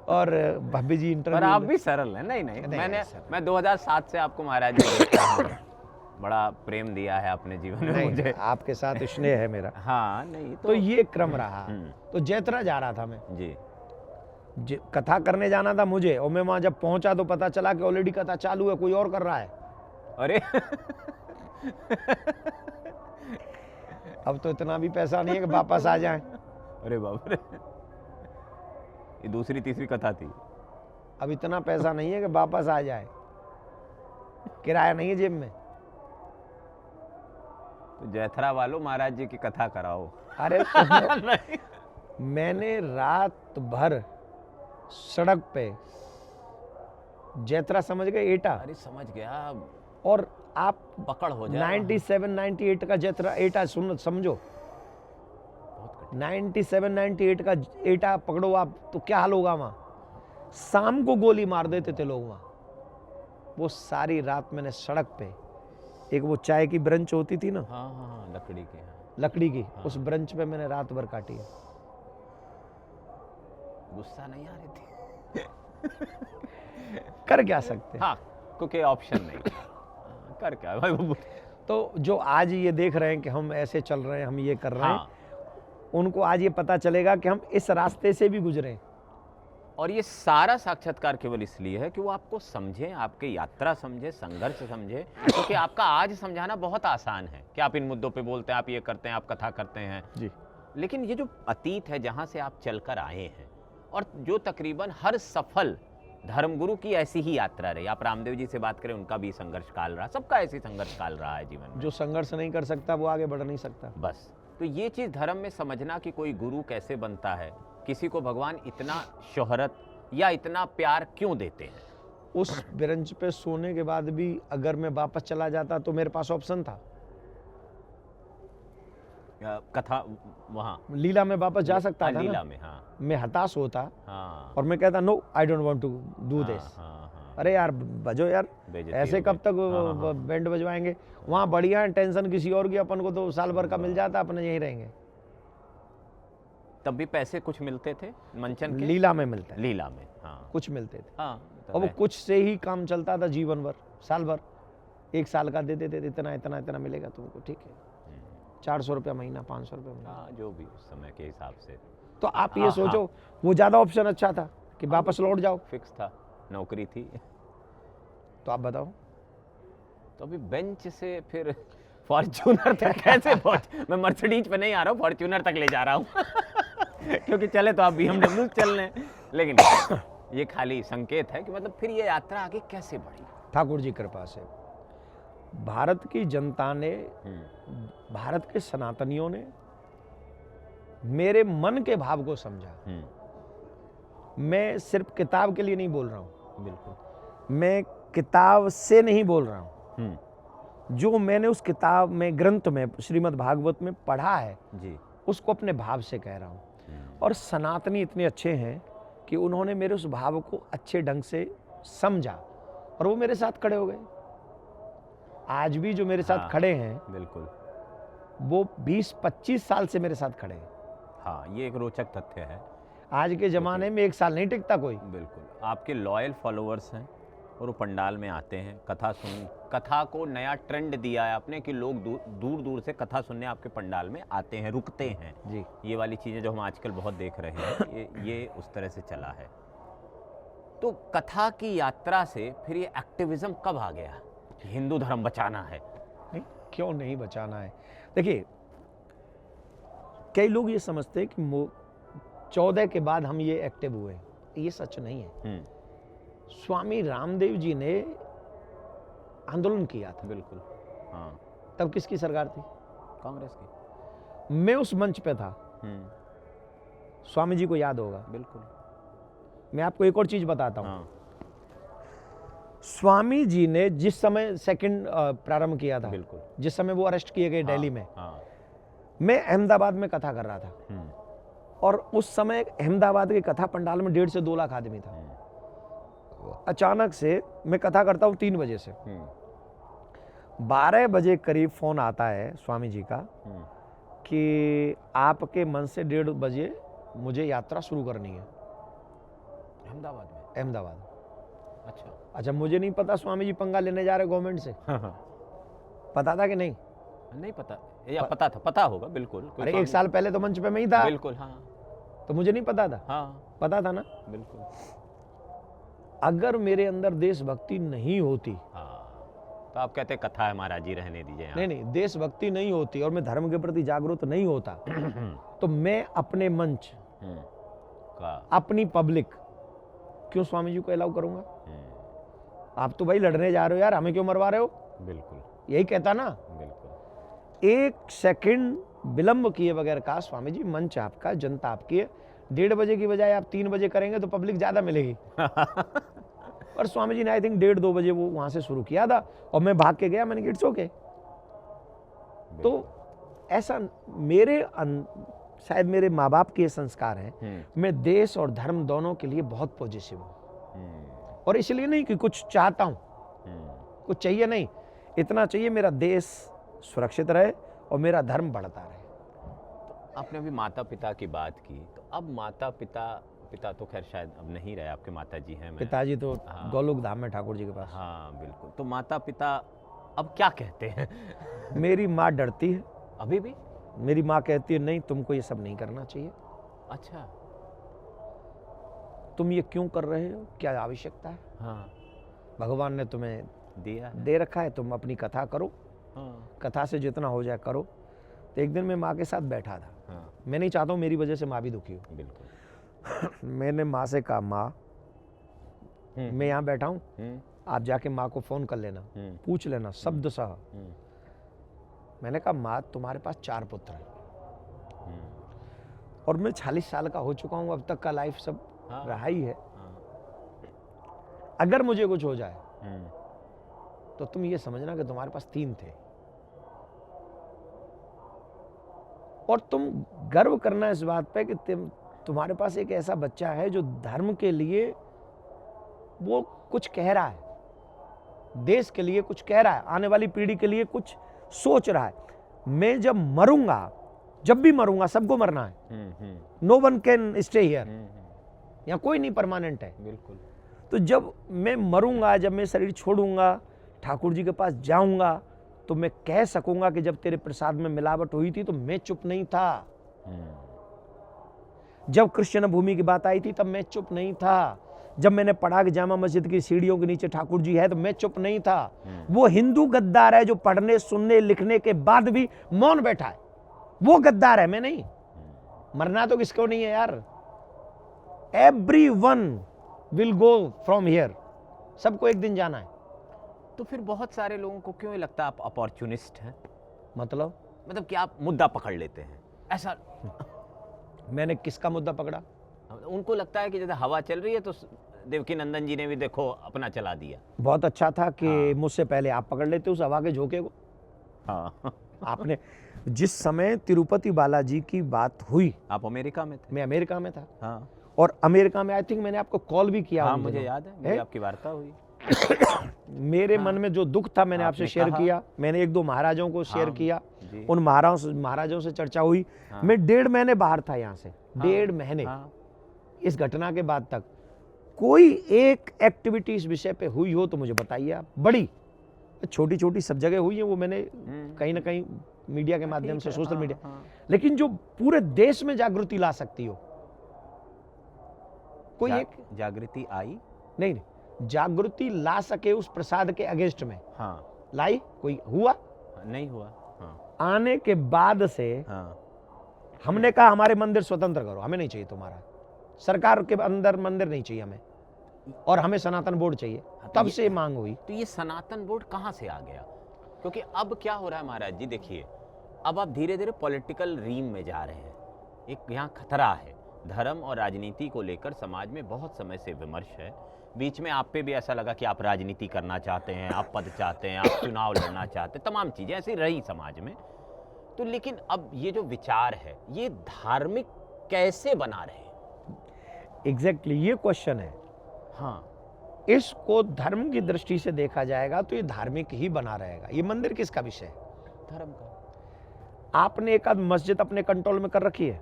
और भाभी जी पर इंटरव्यू, आप भी सरल हैं। नहीं नहीं, नहीं, सरल। मैं 2007 से आपको महाराज जी देखता हूँ। बड़ा प्रेम दिया है अपने जीवन में नहीं, मुझे। आपके साथ स्नेह है मेरा। हाँ, नहीं तो ये क्रम रहा। हम्म। तो जैतरा जा रहा था मैं, जी, कथा करने जाना था मुझे, और मैं वहां जब पहुंचा तो पता चला कि ऑलरेडी कथा चालू है, कोई और कर रहा है। अरे अब तो इतना भी पैसा नहीं है कि वापस आ जाए। अरे बाप रे, ये दूसरी तीसरी कथा थी। अब इतना पैसा नहीं है कि वापस आ जाए, किराया नहीं है जेब में। तो जैथरा वालों महाराज जी की कथा कराओ। अरे नहीं। मैंने रात भर सड़क पे, जैतरा समझ गए, एटा, अरे समझ गया, और आप पकड़ हो जाए। 97-98 का जैतरा एटा सुन समझो, बहुत कठिन। 97-98 का एटा पकड़ो आप तो क्या हाल होगा वहाँ। शाम को गोली मार देते थे लोग वहाँ। वो सारी रात मैंने सड़क पे, एक वो चाय की ब्रंच होती थी ना, हाँ हाँ हाँ, लकड़ी के, हाँ। लकड़ी की, उस ब्रंच पे मैंने रात भर काटी है। गुस्सा नहीं आ रही थी? कर क्या सकते हैं? हाँ, क्योंकि ऑप्शन नहीं कर क्या भाई वो तो जो आज ये देख रहे हैं कि हम ऐसे चल रहे हैं, हम ये कर रहे हैं, हाँ, उनको आज ये पता चलेगा कि हम इस रास्ते से भी गुजरे हैं। और ये सारा साक्षात्कार केवल इसलिए है कि वो आपको समझें, आपकी यात्रा समझे, संघर्ष समझे, क्योंकि आपका आज समझाना बहुत आसान है कि आप इन मुद्दों पे बोलते हैं, आप ये करते हैं, आप कथा करते हैं, जी। लेकिन ये जो अतीत है जहां से आप चलकर आए हैं और जो तकरीबन हर सफल धर्मगुरु की ऐसी ही यात्रा रही, आप रामदेव जी से बात करें, उनका भी संघर्ष काल रहा, सबका ऐसी संघर्ष काल रहा है जीवन में। जो संघर्ष नहीं कर सकता वो आगे बढ़ नहीं सकता। बस तो ये चीज धर्म में समझना कि कोई गुरु कैसे बनता है, किसी को भगवान इतना शोहरत या इतना प्यार क्यों देते हैं। उस बेंच पे सोने के बाद भी अगर मैं वापस चला जाता तो मेरे पास ऑप्शन था, कथा वहाँ लीला में वापस जा सकता था लीला ना। में, हाँ मैं हताश होता हाँ और मैं कहता no I don't want to do हाँ, दिस। हाँ, अरे यार बजो यार, बेइज्जती ऐसे हो कब गई। तक हाँ, हाँ। बैंड बजवाएंगे? वहाँ बढ़िया है, टेंशन किसी और की, अपन को तो साल भर का मिल जाता, अपने यहीं रहेंगे। तब भी पैसे कुछ मिलते थे मंचन के? लीला में मिलता है, लीला में, हाँ कुछ मिलते थे हाँ और वो कुछ से ही काम चलता था जीवन भर, साल भर। 1 साल का दे देते थे, इतना इतना इतना मिलेगा तुमको, ठीक है, 400 रुपया महीना, 500 रुपया महीना। हाँ, जो भी उस समय के हिसाब से तो आप ये हाँ, सोचो वो ज़्यादा ऑप्शन अच्छा था कि वापस लौट जाओ। फिक्स था, नौकरी थी। तो आप बताओ। तो अभी बेंच से फिर फॉर्च्यूनर तक कैसे पहुंच? मैं मर्सिडीज पे नहीं आ रहा हूँ, फॉर्च्यूनर तक ले जा रहा हूँ क्योंकि चले तो आप BMW चल रहे हैं, लेकिन ये खाली संकेत है कि मतलब फिर ये यात्रा आगे कैसे बढ़ी। ठाकुर जी कृपा से भारत की जनता ने, भारत के सनातनियों ने मेरे मन के भाव को समझा। मैं सिर्फ किताब के लिए नहीं बोल रहा हूँ, बिल्कुल मैं किताब से नहीं बोल रहा हूँ, जो मैंने उस किताब में, ग्रंथ में, श्रीमद् भागवत में पढ़ा है जी, उसको अपने भाव से कह रहा हूँ। और सनातनी इतने अच्छे हैं कि उन्होंने मेरे उस भाव को अच्छे ढंग से समझा और वो मेरे साथ खड़े हो गए। आज भी जो मेरे साथ हाँ, खड़े हैं बिल्कुल, वो 20-25 साल से मेरे साथ खड़े हैं। हाँ, ये एक रोचक तथ्य है। आज के ज़माने में 1 साल नहीं टिकता कोई। बिल्कुल, आपके लॉयल फॉलोअर्स हैं और वो पंडाल में आते हैं, कथा सुन, कथा को नया ट्रेंड दिया है आपने कि लोग दूर दूर से कथा सुनने आपके पंडाल में आते हैं, रुकते हैं जी। ये वाली चीज़ें जो हम आजकल बहुत देख रहे हैं, ये उस तरह से चला है। तो कथा की यात्रा से फिर ये एक्टिविज्म कब आ गया कि हिंदू धर्म बचाना है? नहीं, क्यों नहीं बचाना है? देखिए, कई लोग ये समझते हैं कि 14 के बाद हम ये एक्टिव हुए, ये सच नहीं है। स्वामी रामदेव जी ने आंदोलन किया था। बिल्कुल, हाँ, तब किसकी सरकार थी? कांग्रेस की। मैं उस मंच पे था, स्वामी जी को याद होगा। बिल्कुल, मैं आपको एक और चीज बताता हूँ। हाँ, स्वामी जी ने जिस समय सेकंड प्रारंभ किया था, बिल्कुल, जिस समय वो अरेस्ट किए गए दिल्ली में, हाँ, मैं अहमदाबाद में कथा कर रहा था और उस समय अहमदाबाद के कथा पंडाल में 1.5 से 2 लाख आदमी था। अचानक से मैं कथा करता हूँ 3 बजे से, 12 बजे करीब फोन आता है स्वामी जी का कि आपके मन से 1:30 बजे मुझे यात्रा शुरू करनी है अहमदाबाद में। अहमदाबाद। अच्छा, मुझे नहीं पता स्वामी जी पंगा लेने जा रहे गवर्नमेंट से। पता था कि नहीं? नहीं पता, या पता था, पता होगा, बिल्कुल। कोई अरे स्वामी- 1 साल पहले तो मंच पे मैं ही था, बिल्कुल, हाँ तो मुझे नहीं पता था। हाँ, पता था ना। बिल्कुल, अगर मेरे अंदर देशभक्ति नहीं होती, हाँ, तो आप कहते कथा है महाराज जी, रहने दीजिए यहाँ। नहीं, देशभक्ति नहीं होती और मैं धर्म के प्रति जागरूक नहीं होता, तो मैं अपने मंच, का अपनी पब्लिक क्यों स्वामी जी को अलाउ करूंगा? आप तो भाई लड़ने जा रहे हो यार, हमें क्यों मरवा रहे हो? बिल्कुल, यही कहता ना। बिल्कुल, 1 सेकंड विलंब किए बगैर कहा, स्वामी जी मंच आपका, जनता आपकी है, 1:30 बजे की बजाय आप 3 बजे करेंगे तो पब्लिक ज्यादा मिलेगी। और स्वामी जी ने आई थिंक 1:30-2 बजे वो वहां से शुरू किया था और मैं भाग के गया, मैंने इट्स ओके। तो ऐसा शायद मेरे माँ बाप के संस्कार हैं। मैं देश और धर्म दोनों के लिए बहुत पॉजिटिव हूँ और इसलिए नहीं कि कुछ चाहता हूँ, कुछ चाहिए नहीं, इतना चाहिए मेरा देश सुरक्षित रहे और मेरा धर्म बढ़ता रहे। आपने अभी माता पिता की बात की, तो अब माता पिता पिता तो खैर शायद अब नहीं रहे, आपके माता जी हैं। पिताजी तो हाँ। गोलोक धाम में ठाकुर जी के पास। हाँ बिल्कुल। तो माता पिता अब क्या कहते हैं? मेरी माँ डरती है, अभी भी? मेरी माँ कहती है नहीं तुमको ये सब नहीं करना चाहिए, अच्छा। तुम ये क्यों कर रहे हो, क्या आवश्यकता है, हाँ भगवान ने तुम्हें दिया है। दे रखा है, तुम अपनी कथा करो, हाँ कथा से जितना हो जाए करो। तो एक दिन मैं माँ के साथ बैठा था, हाँ मैं नहीं चाहता हूँ मेरी वजह से माँ भी दुखी हो। बिल्कुल। मैंने माँ से कहा माँ मैं यहाँ बैठा हूँ, आप जाके माँ को फ़ोन कर लेना, पूछ लेना शब्द सह। मैंने कहा माँ तुम्हारे पास 4 पुत्र हैं और मैं 40 साल का हो चुका हूँ, अब तक का लाइफ सब हाँ। रहा ही है, हाँ। अगर मुझे कुछ हो जाए तो तुम ये समझना कि तुम्हारे पास 3 थे और तुम गर्व करना इस बात पे कि तुम्हारे पास एक ऐसा बच्चा है जो धर्म के लिए वो कुछ कह रहा है, देश के लिए कुछ कह रहा है, आने वाली पीढ़ी के लिए कुछ सोच रहा है। मैं जब मरूंगा, जब भी मरूंगा, सबको मरना है, no one can stay here, यहाँ कोई नहीं परमानेंट है। बिल्कुल। तो जब मैं मरूंगा, जब मैं शरीर छोड़ूंगा, ठाकुर जी के पास जाऊंगा, तो मैं कह सकूंगा कि जब तेरे प्रसाद में मिलावट हुई थी तो मैं चुप नहीं था, जब कृष्ण भूमि की बात आई थी तब मैं चुप नहीं था, जब मैंने पढ़ा कि जामा मस्जिद की सीढ़ियों के नीचे ठाकुर जी है तो मैं चुप नहीं था। वो हिंदू गद्दार है जो पढ़ने सुनने लिखने के बाद भी मौन बैठा है, वो गद्दार है, मैं नहीं। मरना तो किसको नहीं है यार, everyone will go from here, सबको एक दिन जाना है। तो फिर बहुत सारे लोगों को क्यों लगता है आप अपॉर्चुनिस्ट हैं? मतलब कि आप मुद्दा पकड़ लेते हैं ऐसा? मैंने किसका मुद्दा पकड़ा? उनको लगता है कि जैसे हवा चल रही है तो देवकी नंदन जी ने भी देखो अपना चला दिया। बहुत अच्छा था कि हाँ। मुझसे पहले आप पकड़ लेते उस हवा के झोंके को। हाँ। आपने जिस समय तिरुपति बालाजी की बात हुई, आप अमेरिका में थे? मैं अमेरिका में था। हाँ। और अमेरिका में आई थिंक मैंने आपको कॉल भी किया। हाँ मुझे याद है, मेरी आपकी वार्ता हुई। मेरे मन में जो दुख था मैंने आपसे शेयर किया, मैंने 1-2 महाराजों को शेयर किया, उन महाराजों से चर्चा हुई। मैं 1.5 महीने बाहर था यहाँ से, 1.5 महीने। इस घटना के बाद तक कोई एक एक्टिविटी इस विषय पे हुई हो तो मुझे बताइए आप। बड़ी छोटी छोटी सब जगह हुई है, वो मैंने कहीं ना कहीं मीडिया के माध्यम से, सोशल मीडिया, लेकिन जो पूरे देश में जागृति ला सकती हो, कोई एक जागृति आई नहीं, जागृति ला सके उस प्रसाद के अगेंस्ट में। हाँ। लाई कोई हुआ? नहीं हुआ। हाँ। आने के बाद से हमने कहा हमारे मंदिर स्वतंत्र करो, हमें नहीं चाहिए तुम्हारा, सरकार के अंदर मंदिर नहीं चाहिए हमें, और हमें सनातन बोर्ड चाहिए। तब से मांग हुई। तो ये सनातन बोर्ड कहां से आ गया? क्योंकि अब क्या हो रहा है महाराज जी, देखिए अब आप धीरे धीरे पॉलिटिकल रीम में जा रहे हैं। एक यहाँ खतरा है, धर्म और राजनीति को लेकर समाज में बहुत समय से विमर्श है। बीच में आप पे भी ऐसा लगा कि आप राजनीति करना चाहते हैं, आप पद चाहते हैं, आप चुनाव लड़ना चाहते हैं, तमाम चीजें ऐसी रही समाज में। तो लेकिन अब ये जो विचार है ये धार्मिक कैसे बना रहे हैं? एग्जैक्टली ये क्वेश्चन है। हाँ, इसको धर्म की दृष्टि से देखा जाएगा तो ये धार्मिक ही बना रहेगा। ये मंदिर किसका विषय है? धर्म का। आपने एक आध मस्जिद अपने कंट्रोल में कर रखी है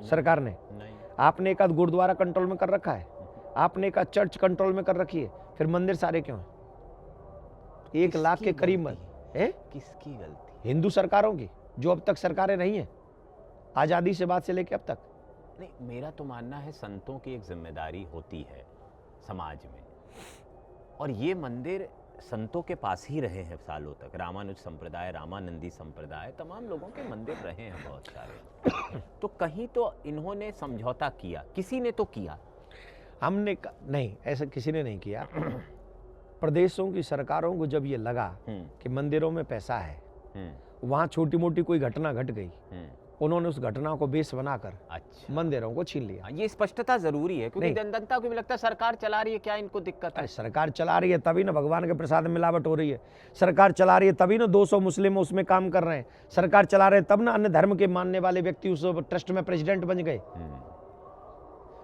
सरकार ने? नहीं। आपने एक आध गुरुद्वारा कंट्रोल में कर रखा है? आपने एक आध चर्च कंट्रोल में कर रखी है? फिर मंदिर सारे क्यों हैं? 1 लाख के करीब है। किसकी गलती? हिंदू सरकारों की, जो अब तक सरकारें नहीं है, आजादी से बाद से लेके अब तक। नहीं, मेरा तो मानना है संतों की एक जिम्मेदारी होती है समाज में, और ये मंदिर संतों के पास ही रहे हैं सालों तक। रामानुज संप्रदाय, रामानंदी संप्रदाय, तमाम लोगों के मंदिर रहे हैं बहुत सारे। तो कहीं तो इन्होंने समझौता किया, किसी ने तो किया। हमने नहीं, ऐसा किसी ने नहीं किया। प्रदेशों की सरकारों को जब ये लगा कि मंदिरों में पैसा है, वहां छोटी मोटी कोई घटना घट गई, उन्होंने उस घटना को बेस बनाकर मंदिरों को छीन लिया। ये स्पष्टता जरूरी है, क्योंकि जनता को भी लगता है सरकार चला रही है, क्या इनको दिक्कत है? सरकार चला रही है तभी ना भगवान के प्रसाद में मिलावट हो रही है। सरकार चला रही है तभी ना 200 मुस्लिम उसमें काम कर रहे हैं। सरकार चला रहे तब ना अन्य धर्म के मानने वाले व्यक्ति उस ट्रस्ट में प्रेसिडेंट बन गए,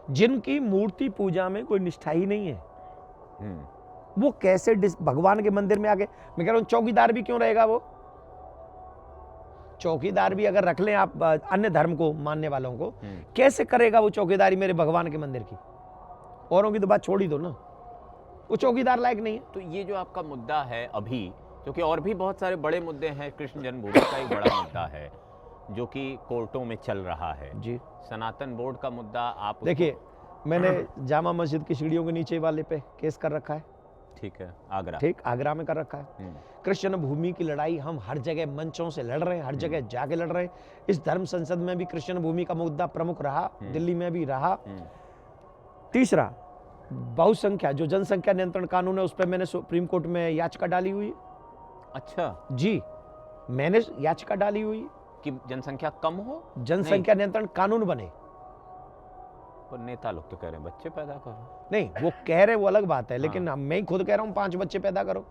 जिनकी मूर्ति पूजा में कोई निष्ठा ही नहीं है। वो कैसे भगवान के मंदिर में आके, मैं कह रहा हूं चौकीदार भी क्यों रहेगा? वो चौकीदार भी अगर रख लें आप अन्य धर्म को मानने वालों को, कैसे करेगा वो चौकीदारी मेरे भगवान के मंदिर की? औरों की तो बात छोड़ ही दो ना, वो चौकीदार लायक नहीं है। तो ये जो आपका मुद्दा है अभी, क्योंकि और भी बहुत सारे बड़े मुद्दे हैं, कृष्ण जन्मभूमि का एक बड़ा मुद्दा है जो कि कोर्टों में चल रहा है जी। सनातन बोर्ड का मुद्दा आप देखिए, मैंने जामा मस्जिद की सीढ़ियों के नीचे वाले पे केस कर रखा है। ठीक है, आगरा। ठीक, आगरा में कर रखा है। कृष्ण भूमि की लड़ाई हम हर जगह मंचों से लड़ रहे हैं, हर जगह जाके लड़ रहे हैं। इस धर्म संसद में भी कृष्ण भूमि का मुद्दा प्रमुख रहा, दिल्ली में भी रहा। तीसरा, बहुसंख्या जो जनसंख्या नियंत्रण कानून है उस पर मैंने सुप्रीम कोर्ट में याचिका डाली हुई है। अच्छा जी, मैंने याचिका डाली हुई है कि जनसंख्या कम हो, जनसंख्या नियंत्रण कानून बने। पर नेता लोग तो कह रहे हैं बच्चे पैदा करो। नहीं, वो कह रहे वो अलग बात है, लेकिन मैं ही खुद कह रहा हूँ 5 बच्चे पैदा करो।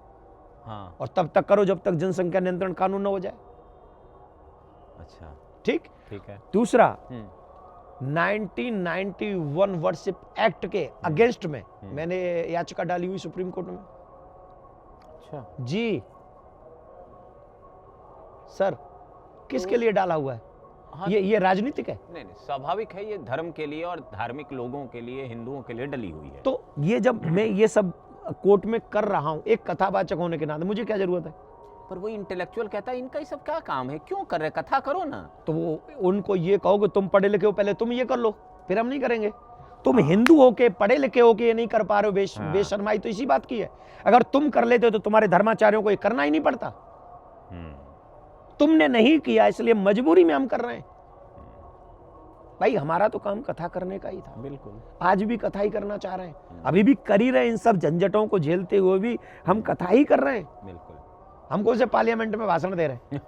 हाँ। और तब तक करो जब तक जनसंख्या नियंत्रण कानून न हो जाए। अच्छा, ठीक है। दूसरा, 1991 वर्शिप एक्ट के अगेंस्ट में मैंने याचिका डाली हुई सुप्रीम कोर्ट में। अच्छा जी सर, किसके लिए डाला हुआ है? हाँ, ये राजनीतिक है? नहीं, स्वाभाविक है, ये धर्म के लिए और धार्मिक लोगों के लिए, हिंदुओं के लिए डली हुई है। तो ये जब मैं ये सब कोर्ट में कर रहा हूं एक कथावाचक होने के नाते, मुझे क्या जरूरत है? पर वो इंटेलेक्चुअल कहता है इनका ये सब क्या काम है, क्यों कर रहे, कथा करो ना। तो वो उनको ये कहो कि तुम पढ़े लिखे हो, पहले तुम ये कर लो, फिर हम नहीं करेंगे। तुम हिंदू हो के, पढ़े लिखे हो के ये नहीं कर पा रहे हो, बेशर्माई तो इसी बात की है। अगर तुम कर लेते हो तो तुम्हारे धर्माचार्यों को ये करना ही नहीं पड़ता। तुमने नहीं किया इसलिए मजबूरी में हम कर रहे हैं। भाई, हमारा तो काम कथा करने का ही था। बिल्कुल, आज भी कथा ही करना चाह रहे हैं, अभी भी कर ही रहे हैं। इन सब झंझटों को झेलते हुए भी हम कथा ही कर रहे हैं। बिल्कुल, हमको से पार्लियामेंट में भाषण दे रहे हैं।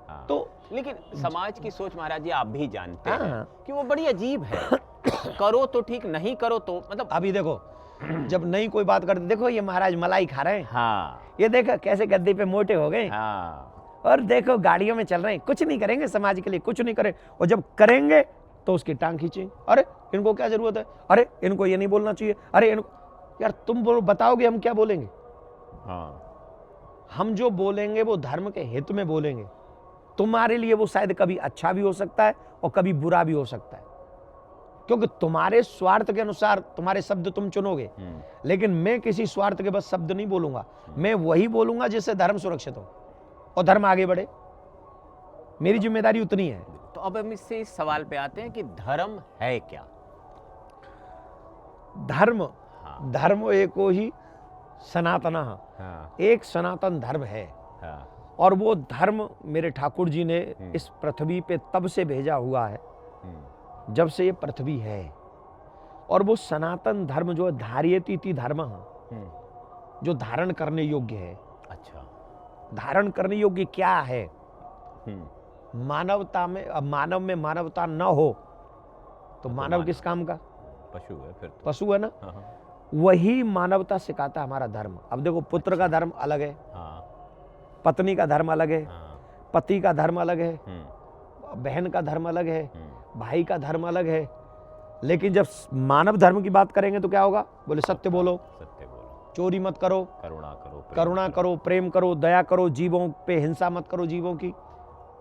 हाँ। तो लेकिन समाज की सोच महाराज जी आप भी जानते हैं हाँ। कि वो बड़ी अजीब है। करो तो ठीक, नहीं करो तो मतलब। अभी देखो, जब नहीं कोई बात करते, देखो ये महाराज मलाई खा रहे हैं। हाँ, ये देखो कैसे गद्दी पे मोटे हो गए। हाँ। और देखो गाड़ियों में चल रहे हैं, कुछ नहीं करेंगे समाज के लिए, कुछ नहीं करें। और जब करेंगे तो उसकी टांग खींचेंगे। अरे इनको क्या जरूरत है, अरे इनको ये नहीं बोलना चाहिए, अरे यार तुम बोलो, बताओगे हम क्या बोलेंगे? हाँ। हम जो बोलेंगे वो धर्म के हित में बोलेंगे। तुम्हारे लिए वो शायद कभी अच्छा भी हो सकता है और कभी बुरा भी हो सकता है, क्योंकि तुम्हारे स्वार्थ के अनुसार तुम्हारे शब्द तुम चुनोगे। लेकिन मैं किसी स्वार्थ के बस शब्द नहीं बोलूंगा, मैं वही बोलूंगा जिससे धर्म सुरक्षित हो और धर्म आगे बढ़े। मेरी जिम्मेदारी उतनी है। तो अब हम इससे इस सवाल पे आते हैं कि धर्म है क्या? धर्म, हाँ। धर्म एको ही सनातन, हाँ। एक सनातन धर्म है। हाँ। और वो धर्म मेरे ठाकुर जी ने इस पृथ्वी पे तब से भेजा हुआ है जब से ये पृथ्वी है। और वो सनातन धर्म जो धार्यति थी धर्म, जो धारण करने योग्य है। अच्छा, धारण करने योग्य क्या है? मानवता में, अब मानव में मानवता न हो तो मानव किस काम का? पशु है फिर तो। पशु है ना। हाँ। वही मानवता सिखाता हमारा धर्म। अब देखो, पुत्र का धर्म अलग है, हाँ। पत्नी का धर्म अलग है, हाँ। पति का धर्म अलग है, बहन का धर्म अलग है, भाई का धर्म अलग है। लेकिन जब मानव धर्म की बात करेंगे तो क्या होगा? बोले सत्य बोलो, सत्य बोलो, चोरी मत करो, करुणा करो, प्रेम करो, दया करो, जीवों पे हिंसा मत करो, जीवों की।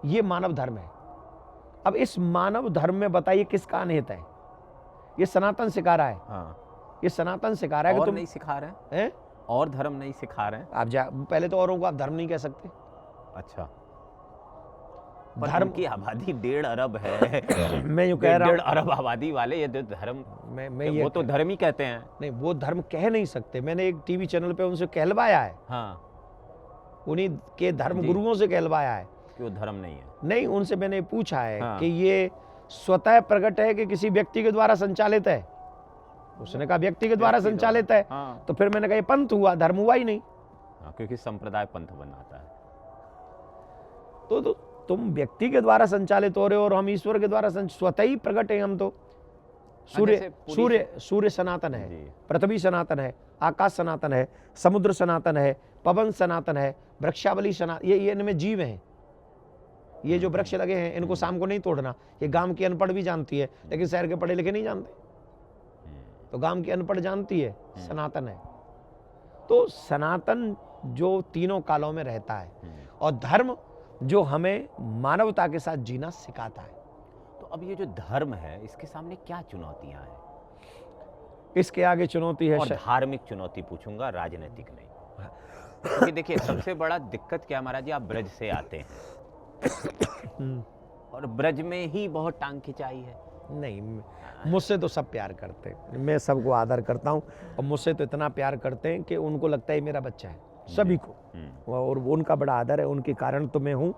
ये मानव धर्म है। अब इस मानव धर्म में बताइए किसका अनहित है? ये सनातन सिखा रहा है। हाँ। ये सनातन सिखा रहा है कि तुम नहीं सिखा रहे हैं, और धर्म नहीं सिखा रहे हैं। आप पहले तो औरों को आप धर्म नहीं कह सकते। अच्छा, धर्म की आबादी 1.5 अरब है। मैं यूं कह रहा हूं, 1.5 अरब आबादी वाले ये धर्म, मैं ये वो तो धर्म ही कहते हैं। नहीं, वो धर्म कह नहीं सकते। मैंने एक टीवी चैनल पे उनसे कहलवाया है। हाँ। उन्हीं के धर्म गुरुओं से कहलवाया है कि वो धर्म नहीं है। नहीं, उनसे मैंने पूछा है हाँ। कि ये स्वतः प्रकट है कि किसी व्यक्ति के द्वारा संचालित है? उसने कहा व्यक्ति के द्वारा संचालित है। हाँ। तो फिर मैंने कहा ये पंथ हुआ, धर्म हुआ ही नहीं। हाँ, क्योंकि संप्रदाय पंथ बनाता है। तो तुम व्यक्ति के द्वारा संचालित हो रहे हो और हम ईश्वर के द्वारा स्वतः ही प्रकट है। हम तो सूर्य सनातन है, पृथ्वी सनातन है, आकाश सनातन है, समुद्र सनातन है, पवन सनातन है, वृक्षावली सनातन, ये इनमें जीव हैं। ये जो वृक्ष लगे हैं इनको शाम को नहीं तोड़ना। ये गांव की अनपढ़ भी जानती है, लेकिन शहर के पढ़े लिखे नहीं जानते। तो गांव की अनपढ़ जानती है, सनातन है। तो सनातन जो तीनों कालों में रहता है। और धर्म जो हमें मानवता के साथ जीना सिखाता है। तो अब ये जो धर्म है, इसके सामने क्या चुनौतियां हैं? इसके आगे चुनौती है और धार्मिक चुनौती पूछूंगा, राजनीतिक नहीं। क्योंकि देखिए, सबसे बड़ा दिक्कत क्या महाराज जी, आप ब्रज से आते हैं और ब्रज में ही बहुत टांग खिंचाई है। नहीं, मुझसे तो सब प्यार करते हैं, मैं सबको आदर करता हूँ, और मुझसे तो इतना प्यार करते हैं कि उनको लगता है मेरा बच्चा है, सभी को, और उनका बड़ा आदर है, उनके कारण तो मैं हूँ।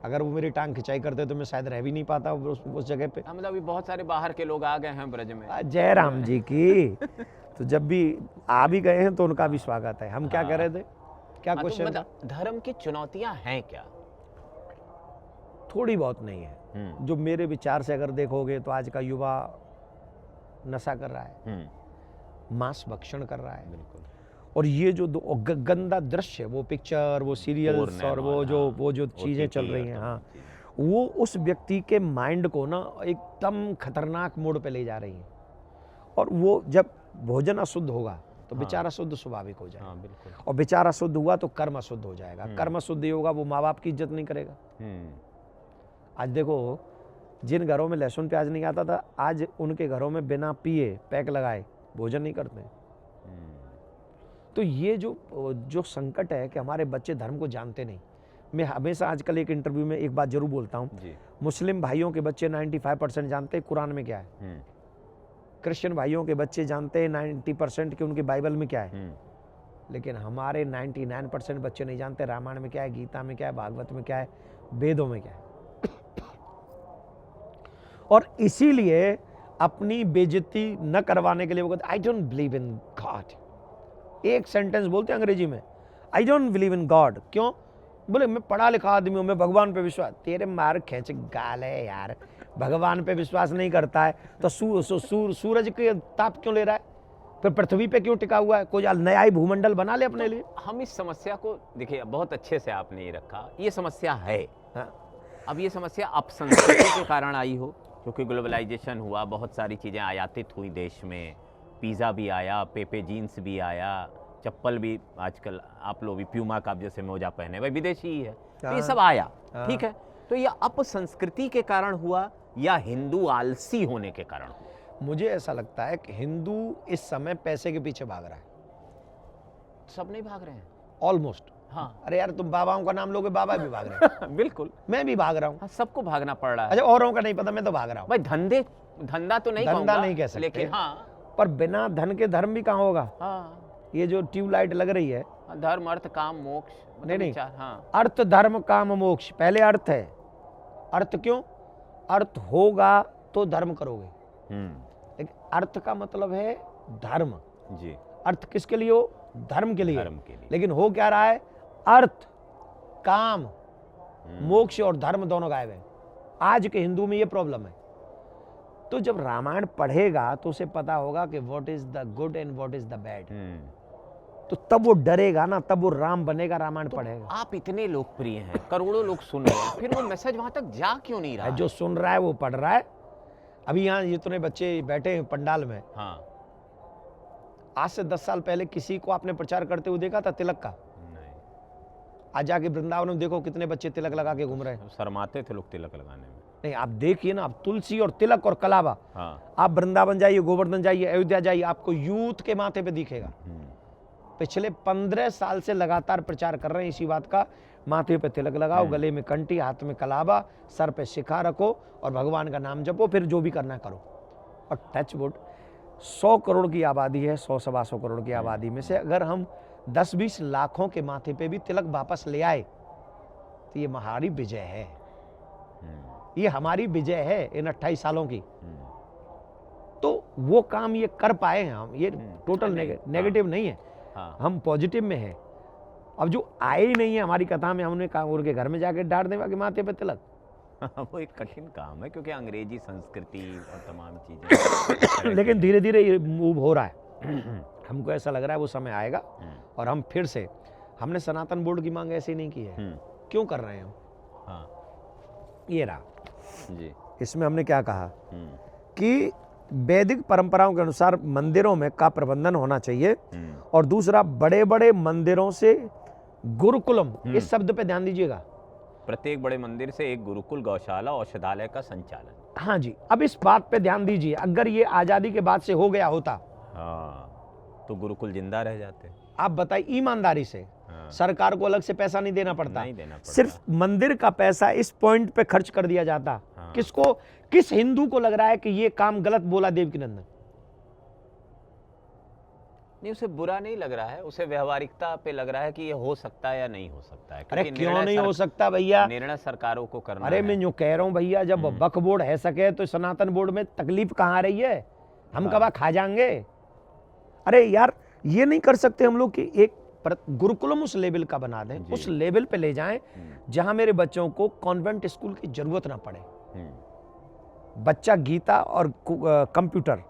अगर वो मेरी टांग खिंचाई करते तो मैं शायद रह भी नहीं पाता उस जगह पे। मतलब अभी बहुत सारे बाहर के लोग आ गए हैं ब्रज में। जय राम जी की। तो जब भी आ भी गए हैं तो उनका भी स्वागत है। हम क्या कह रहे थे, क्या तो क्वेश्चन? मतलब धर्म की चुनौतियां हैं क्या? थोड़ी बहुत नहीं है। जो मेरे विचार से अगर देखोगे तो आज का युवा नशा कर रहा है, मांस भक्षण कर रहा है, बिल्कुल। और ये जो गंदा दृश्य, वो पिक्चर, वो सीरियल्स और वो जो चीजें चल रही हैं, हाँ, वो उस व्यक्ति के माइंड को ना एकदम खतरनाक मोड़ पे ले जा रही हैं। और वो जब भोजन अशुद्ध होगा तो विचार अशुद्ध स्वाभाविक हो जाएगा। बिल्कुल। और विचार अशुद्ध हुआ तो कर्म अशुद्ध हो जाएगा। कर्म अशुद्ध होगा, वो माँ बाप की इज्जत नहीं करेगा। आज देखो, जिन घरों में लहसुन प्याज नहीं आता था, आज उनके घरों में बिना पिए पैक लगाए भोजन नहीं करते। तो ये जो संकट है कि हमारे बच्चे धर्म को जानते नहीं। मैं हमेशा आजकल एक इंटरव्यू में एक बात जरूर बोलता हूँ, मुस्लिम भाइयों के बच्चे 95% जानते हैं कुरान में क्या है, क्रिश्चियन भाइयों के बच्चे जानते हैं 90% कि उनकी बाइबल में क्या है, लेकिन हमारे 99% बच्चे नहीं जानते रामायण में क्या है, गीता में क्या है, भागवत में क्या है, वेदों में क्या है। और इसीलिए अपनी बेइज्जती न करवाने के लिए वो कहते I don't believe in God. एक सेंटेंस बोलते हैं अंग्रेजी में, I don't believe in God. क्यों? बोले मैं पढ़ा लिखा आदमी हूं, मैं भगवान पे विश्वास। तेरे मार खींच गाल है यार, भगवान पे विश्वास नहीं करता है तो सूरज के ताप क्यों ले रहा है? फिर पृथ्वी पे क्यों टिका हुआ है? कोई नया ही भूमंडल बना ले अपने लिए। हम इस समस्या को देखिए, बहुत अच्छे से आपने ये रखा, ये समस्या है। अब ये समस्या अपसंस्कृति के कारण आई हो, क्योंकि ग्लोबलाइजेशन हुआ, बहुत सारी चीज़ें आयातित हुई देश में, पिज़्ज़ा भी आया, पेपे जीन्स भी आया, चप्पल भी आजकल आप लोग भी प्यूमा का जैसे मोजा पहने, भाई विदेशी ही है, तो ये सब आया, ठीक है। तो ये अपसंस्कृति के कारण हुआ या हिंदू आलसी होने के कारण हुआ? मुझे ऐसा लगता है कि हिंदू इस समय पैसे के पीछे भाग रहा है। सब नहीं भाग रहे हैं ऑलमोस्ट। हाँ। अरे यार, तुम बाबाओं का नाम लोगे, बाबा भी भाग रहे हैं। बिल्कुल, मैं भी भाग रहा हूँ। हाँ, सबको भागना पड़ रहा है। अच्छा, औरों का नहीं पता, मैं तो भाग रहा हूँ। भाई धंधा तो नहीं, धंधा नहीं कह सकते, लेकिन हाँ, पर बिना धन के धर्म भी कहाँ होगा? हाँ, ये जो ट्यूबलाइट लग रही है, धर्म अर्थ काम मोक्ष, नहीं, हाँ, अर्थ धर्म काम मोक्ष, पहले अर्थ है। अर्थ क्यों? अर्थ होगा तो धर्म करोगे, लेकिन अर्थ का मतलब है धर्म जी। अर्थ किसके लिए हो? धर्म के लिए। धर्म के लिए। लेकिन हो क्या रहा है? अर्थ, काम, मोक्ष और धर्म दोनों गायब है। आज के हिंदू में ये प्रॉब्लम है। तो जब रामायण पढ़ेगा तो उसे पता होगा कि what is the good and what is the bad. तो तब वो डरेगा ना, तब वो राम बनेगा, रामायण तो पढ़ेगा। आप इतने लोकप्रिय हैं, करोड़ों लोग सुन रहे हैं, फिर वो मैसेज वहां तक जा क्यों नहीं रहा है? जो सुन रहा है वो पढ़ रहा है। अभी यहाँ जितने बच्चे बैठे हैं पंडाल में, हाँ, आज से 10 साल पहले किसी को आपने प्रचार करते हुए देखा था तिलक का? नहीं। आज जाके वृंदावन में देखो कितने बच्चे तिलक लगा के घूम रहे हैं। शर्माते थे लोग तिलक लगाने में। नहीं, आप देखिए ना, आप तुलसी और तिलक और कलावा, हाँ, आप वृंदावन जाइए, गोवर्धन जाइए, अयोध्या जाइए, आपको यूथ के माथे पे दिखेगा। पिछले 15 साल से लगातार प्रचार कर रहे हैं इसी बात का, माथे पे तिलक लगाओ, गले में कंठी, हाथ में कलावा, सर पे शिखा रखो और भगवान का नाम जपो, फिर जो भी करना करो। और टच वुड, 100 करोड़ की आबादी है, 100-125 करोड़ की आबादी में से अगर हम 10-20 लाखों के माथे पे भी तिलक वापस ले आए तो ये हमारी विजय है। ये हमारी विजय है इन 28 सालों की। तो वो काम ये कर पाए हैं हम, ये टोटल नेगेटिव नहीं है। हाँ। हम पॉजिटिव में हैं। अब जो आए ही नहीं है हमारी कथा में, हमने कहा उनके घर में जाके डांट देवा कि माथे पे तिलक। वो एक कठिन काम है, क्योंकि अंग्रेजी संस्कृति और तमाम चीजें लेकिन धीरे धीरे ये मूव हो रहा है। हमको ऐसा लग रहा है वो समय आएगा और हम फिर से, हमने सनातन बोर्ड की मांग ऐसे नहीं की है। क्यों कर रहे हैं हम? हाँ, ये रहा जी। इसमें हमने क्या कहा कि वैदिक परंपराओं के अनुसार मंदिरों में का प्रबंधन होना चाहिए, और दूसरा बड़े बड़े मंदिरों से गुरुकुलम, इस शब्द पे ध्यान दीजिएगा, प्रत्येक बड़े मंदिर से एक गुरुकुल, गौशाला, औषधालय का संचालन। हाँ जी, अब इस बात पे ध्यान दीजिए, अगर ये आजादी के बाद से हो गया होता, हाँ, तो गुरुकुल जिंदा रह जाते। आप बताइए ईमानदारी से, हाँ, सरकार को अलग से पैसा नहीं देना पड़ता, नहीं देना पड़ता। सिर्फ मंदिर का पैसा इस पॉइंट पे खर्च कर दिया जाता। हाँ। किसको, किस हिंदू को लग रहा है कि ये काम गलत बोला देवकीनंदन? नहीं, उसे बुरा नहीं लग रहा है, उसे व्यवहारिकता पे लग रहा है कि ये हो सकता है या नहीं हो सकता है। अरे क्योंकि क्यों निर्णय नहीं हो सकता भैया? निर्णय सरकारों को करना अरे है। मैं जो कह रहा हूं भैया, जब वक्फ बोर्ड है सके तो सनातन बोर्ड में तकलीफ कहाँ आ रही है? हम हाँ। कब खा जाएंगे? अरे यार, ये नहीं कर सकते हम लोग कि एक गुरुकुलम उस लेवल का बना दें, जी। उस लेवल पे ले जाएं जहां मेरे बच्चों को कॉन्वेंट स्कूल की जरूरत ना पड़े। बच्चा गीता और कंप्यूटर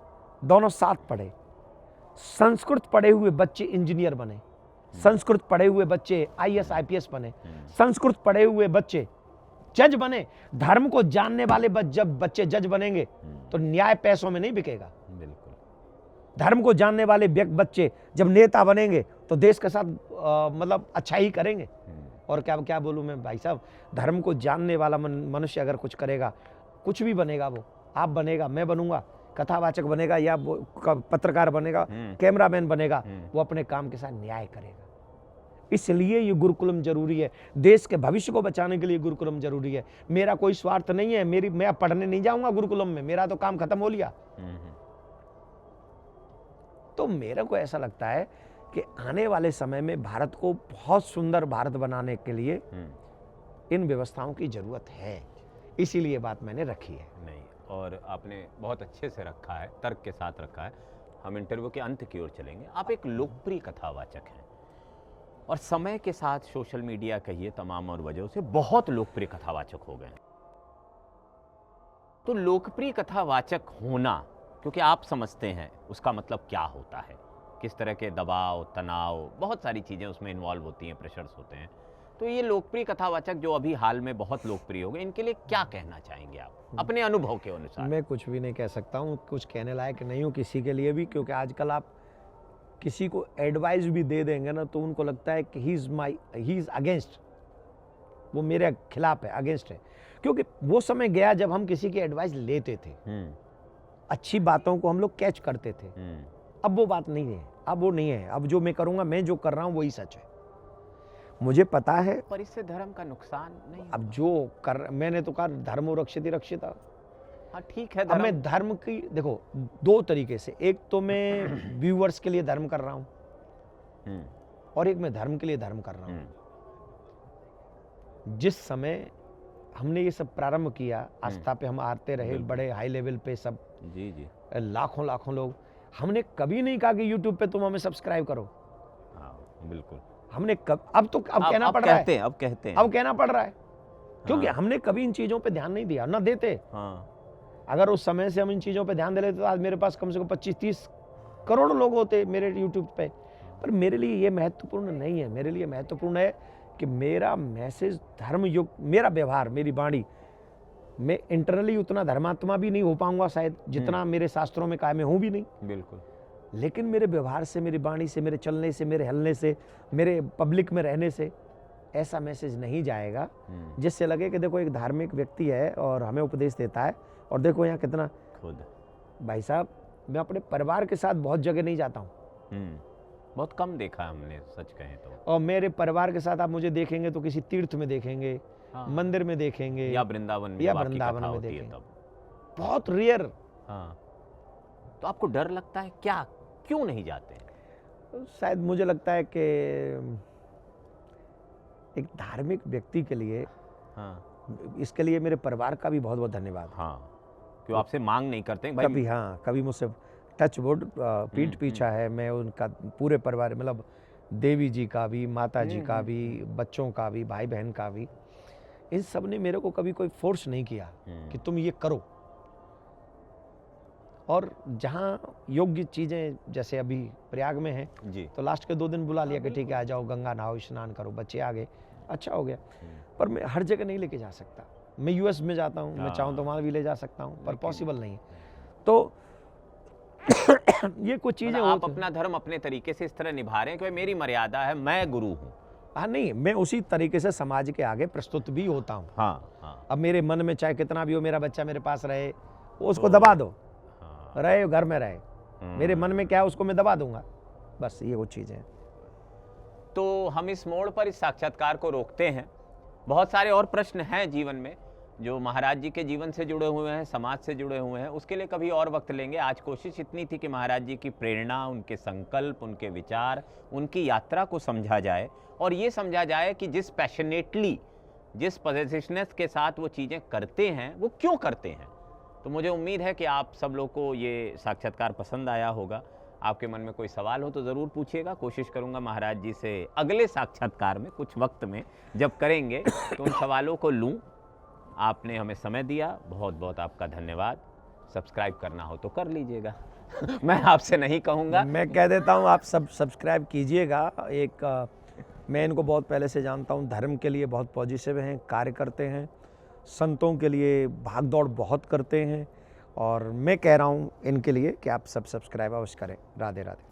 दोनों साथ पढ़े, संस्कृत पढ़े हुए बच्चे इंजीनियर बने, संस्कृत पढ़े हुए बच्चे आईएएस आईपीएस बने, संस्कृत पढ़े हुए बच्चे जज बने। धर्म को जानने वाले जब बच्चे जज बनेंगे तो न्याय पैसों में नहीं बिकेगा। बिल्कुल। धर्म को जानने वाले बच्चे जब नेता बनेंगे तो देश के साथ मतलब अच्छा ही करेंगे। और क्या क्या बोलूं मैं भाई साहब, धर्म को जानने वाला मनुष्य अगर कुछ करेगा, कुछ भी बनेगा, वो आप बनेगा, मैं बनूंगा, कथावाचक बनेगा या पत्रकार बनेगा, कैमरामैन बनेगा, वो अपने काम के साथ न्याय करेगा। इसलिए ये गुरुकुलम जरूरी है, देश के भविष्य को बचाने के लिए गुरुकुलम जरूरी है। मेरा कोई स्वार्थ नहीं है, मैं पढ़ने नहीं जाऊंगा गुरुकुलम में, मेरा तो काम खत्म हो लिया। तो मेरे को ऐसा लगता है कि आने वाले समय में भारत को बहुत सुंदर भारत बनाने के लिए इन व्यवस्थाओं की जरूरत है, इसीलिए बात मैंने रखी है। नहीं, और आपने बहुत अच्छे से रखा है, तर्क के साथ रखा है। हम इंटरव्यू के अंत की ओर चलेंगे। आप एक लोकप्रिय कथावाचक हैं और समय के साथ सोशल मीडिया कहिए तमाम और वजहों से बहुत लोकप्रिय कथावाचक हो गए। तो लोकप्रिय कथावाचक होना, क्योंकि आप समझते हैं उसका मतलब क्या होता है, किस तरह के दबाव, तनाव, बहुत सारी चीज़ें उसमें इन्वॉल्व होती हैं, प्रेशर्स होते हैं। तो ये लोकप्रिय कथावाचक जो अभी हाल में बहुत लोकप्रिय हो गए, इनके लिए क्या कहना चाहेंगे आप अपने अनुभव के अनुसार? मैं कुछ भी नहीं कह सकता हूँ, कुछ कहने लायक नहीं हूँ किसी के लिए भी, क्योंकि आजकल आप किसी को एडवाइस भी दे देंगे ना तो उनको लगता है कि ही इज़ अगेंस्ट, वो मेरे खिलाफ है, अगेंस्ट है। क्योंकि वो समय गया जब हम किसी की एडवाइस लेते थे, अच्छी बातों को हम लोग कैच करते थे। अब वो बात नहीं है, अब वो नहीं है। अब जो मैं करूँगा, मैं जो कर रहा हूँ वही सच है, मुझे पता है। पर इससे धर्म का नुकसान नहीं? अब जो कर, मैंने तो कहा धर्मो रक्षिति रक्षिता। हाँ ठीक है, अब मैं धर्म की, देखो दो तरीके से, एक तो मैं व्यूअर्स के लिए धर्म कर रहा हूँ और एक मैं धर्म के लिए धर्म कर रहा हूँ। जिस समय हमने ये सब प्रारंभ किया, आस्था पे हम आते रहे, बड़े हाई लेवल पे सब, जी, लाखों लाखों लोग, हमने कभी नहीं कहा कि यूट्यूब पे तुम हमें सब्सक्राइब करो। हाँ बिल्कुल, हमने अब कहना पड़ रहा है, अब कहना पड़ रहा है, क्योंकि हमने कभी इन चीजों पे ध्यान नहीं दिया, ना देते। अगर उस समय से हम इन चीजों पे ध्यान दे लेते तो आज मेरे पास कम से कम 25-30 करोड़ लोग होते मेरे यूट्यूब पे। पर मेरे लिए ये महत्वपूर्ण नहीं है। मेरे लिए महत्वपूर्ण है कि मेरा मैसेज धर्म युक्त, मेरा व्यवहार, मेरी वाणी, मैं इंटरनली उतना धर्मात्मा भी नहीं हो पाऊंगा शायद जितना मेरे शास्त्रों में कहा, मैं हूं भी नहीं बिल्कुल, लेकिन मेरे व्यवहार से, मेरी वाणी से, मेरे चलने से, मेरे हलने से, मेरे पब्लिक में रहने से ऐसा मैसेज नहीं जाएगा जिससे लगे कि देखो एक धार्मिक व्यक्ति है और हमें उपदेश देता है, और देखो यहाँ कितना खुद। भाई साहब, मैं अपने परिवार के साथ बहुत जगह नहीं जाता हूँ, बहुत कम देखा हमने, सच कहें तो। और मेरे परिवार के साथ आप मुझे देखेंगे तो किसी तीर्थ में देखेंगे, मंदिर में देखेंगे, या वृंदावन में देखेंगे, तब बहुत रेयर। तो आपको डर लगता है क्या, क्यों नहीं जाते? शायद मुझे लगता है कि एक धार्मिक व्यक्ति के लिए, इसके लिए मेरे परिवार का भी बहुत बहुत धन्यवाद। क्यों आपसे मांग नहीं करते भाई? कभी कभी मुझसे टच वुड पीठ पीछा है। मैं उनका पूरे परिवार, मतलब देवी जी का भी, माता जी का भी, बच्चों का भी, भाई बहन का भी, इन सब ने मेरे को कभी कोई फोर्स नहीं किया कि तुम ये करो। और जहाँ योग्य चीज़ें, जैसे अभी प्रयाग में है जी, तो लास्ट के 2 दिन बुला लिया कि ठीक है आ जाओ, गंगा नहाओ, स्नान करो, बच्चे आ गए, अच्छा हो गया। पर मैं हर जगह नहीं लेके जा सकता। मैं यूएस में जाता हूँ, मैं चाहूँ तो वहाँ भी ले जा सकता हूँ, पर पॉसिबल नहीं है। तो ये कुछ चीज़ें, आप अपना धर्म अपने तरीके से इस तरह निभा रहे हैं कि मेरी मर्यादा है, मैं गुरु हूँ, हाँ नहीं, मैं उसी तरीके से समाज के आगे प्रस्तुत भी होता हूँ। हाँ हाँ अब मेरे मन में चाहे कितना भी हो, मेरा बच्चा मेरे पास रहे, वो उसको तो- दबा दो, हाँ, रहे घर में रहे, मेरे मन हम्म। में क्या है उसको मैं दबा दूंगा, बस ये वो चीज़ें हैं। तो हम इस मोड़ पर इस साक्षात्कार को रोकते हैं। बहुत सारे और प्रश्न हैं जीवन में जो महाराज जी के जीवन से जुड़े हुए हैं, समाज से जुड़े हुए हैं, उसके लिए कभी और वक्त लेंगे। आज कोशिश इतनी थी कि महाराज जी की प्रेरणा, उनके संकल्प, उनके विचार, उनकी यात्रा को समझा जाए और ये समझा जाए कि जिस पैशनेटली, जिस पॉजिटिवनेस के साथ वो चीज़ें करते हैं, वो क्यों करते हैं। तो मुझे उम्मीद है कि आप सब लोग को ये साक्षात्कार पसंद आया होगा। आपके मन में कोई सवाल हो तो ज़रूर पूछिएगा। कोशिश करूंगा महाराज जी से अगले साक्षात्कार में कुछ वक्त में जब करेंगे तो उन सवालों को लूं। आपने हमें समय दिया, बहुत बहुत आपका धन्यवाद। सब्सक्राइब करना हो तो कर लीजिएगा। मैं आपसे नहीं कहूँगा। मैं कह देता हूँ, आप सब सब्सक्राइब कीजिएगा। मैं इनको बहुत पहले से जानता हूँ, धर्म के लिए बहुत पॉजिटिव हैं, कार्य करते हैं, संतों के लिए भाग दौड़ बहुत करते हैं, और मैं कह रहा हूँ इनके लिए कि आप सब सब्सक्राइब अवश्य करें। राधे राधे।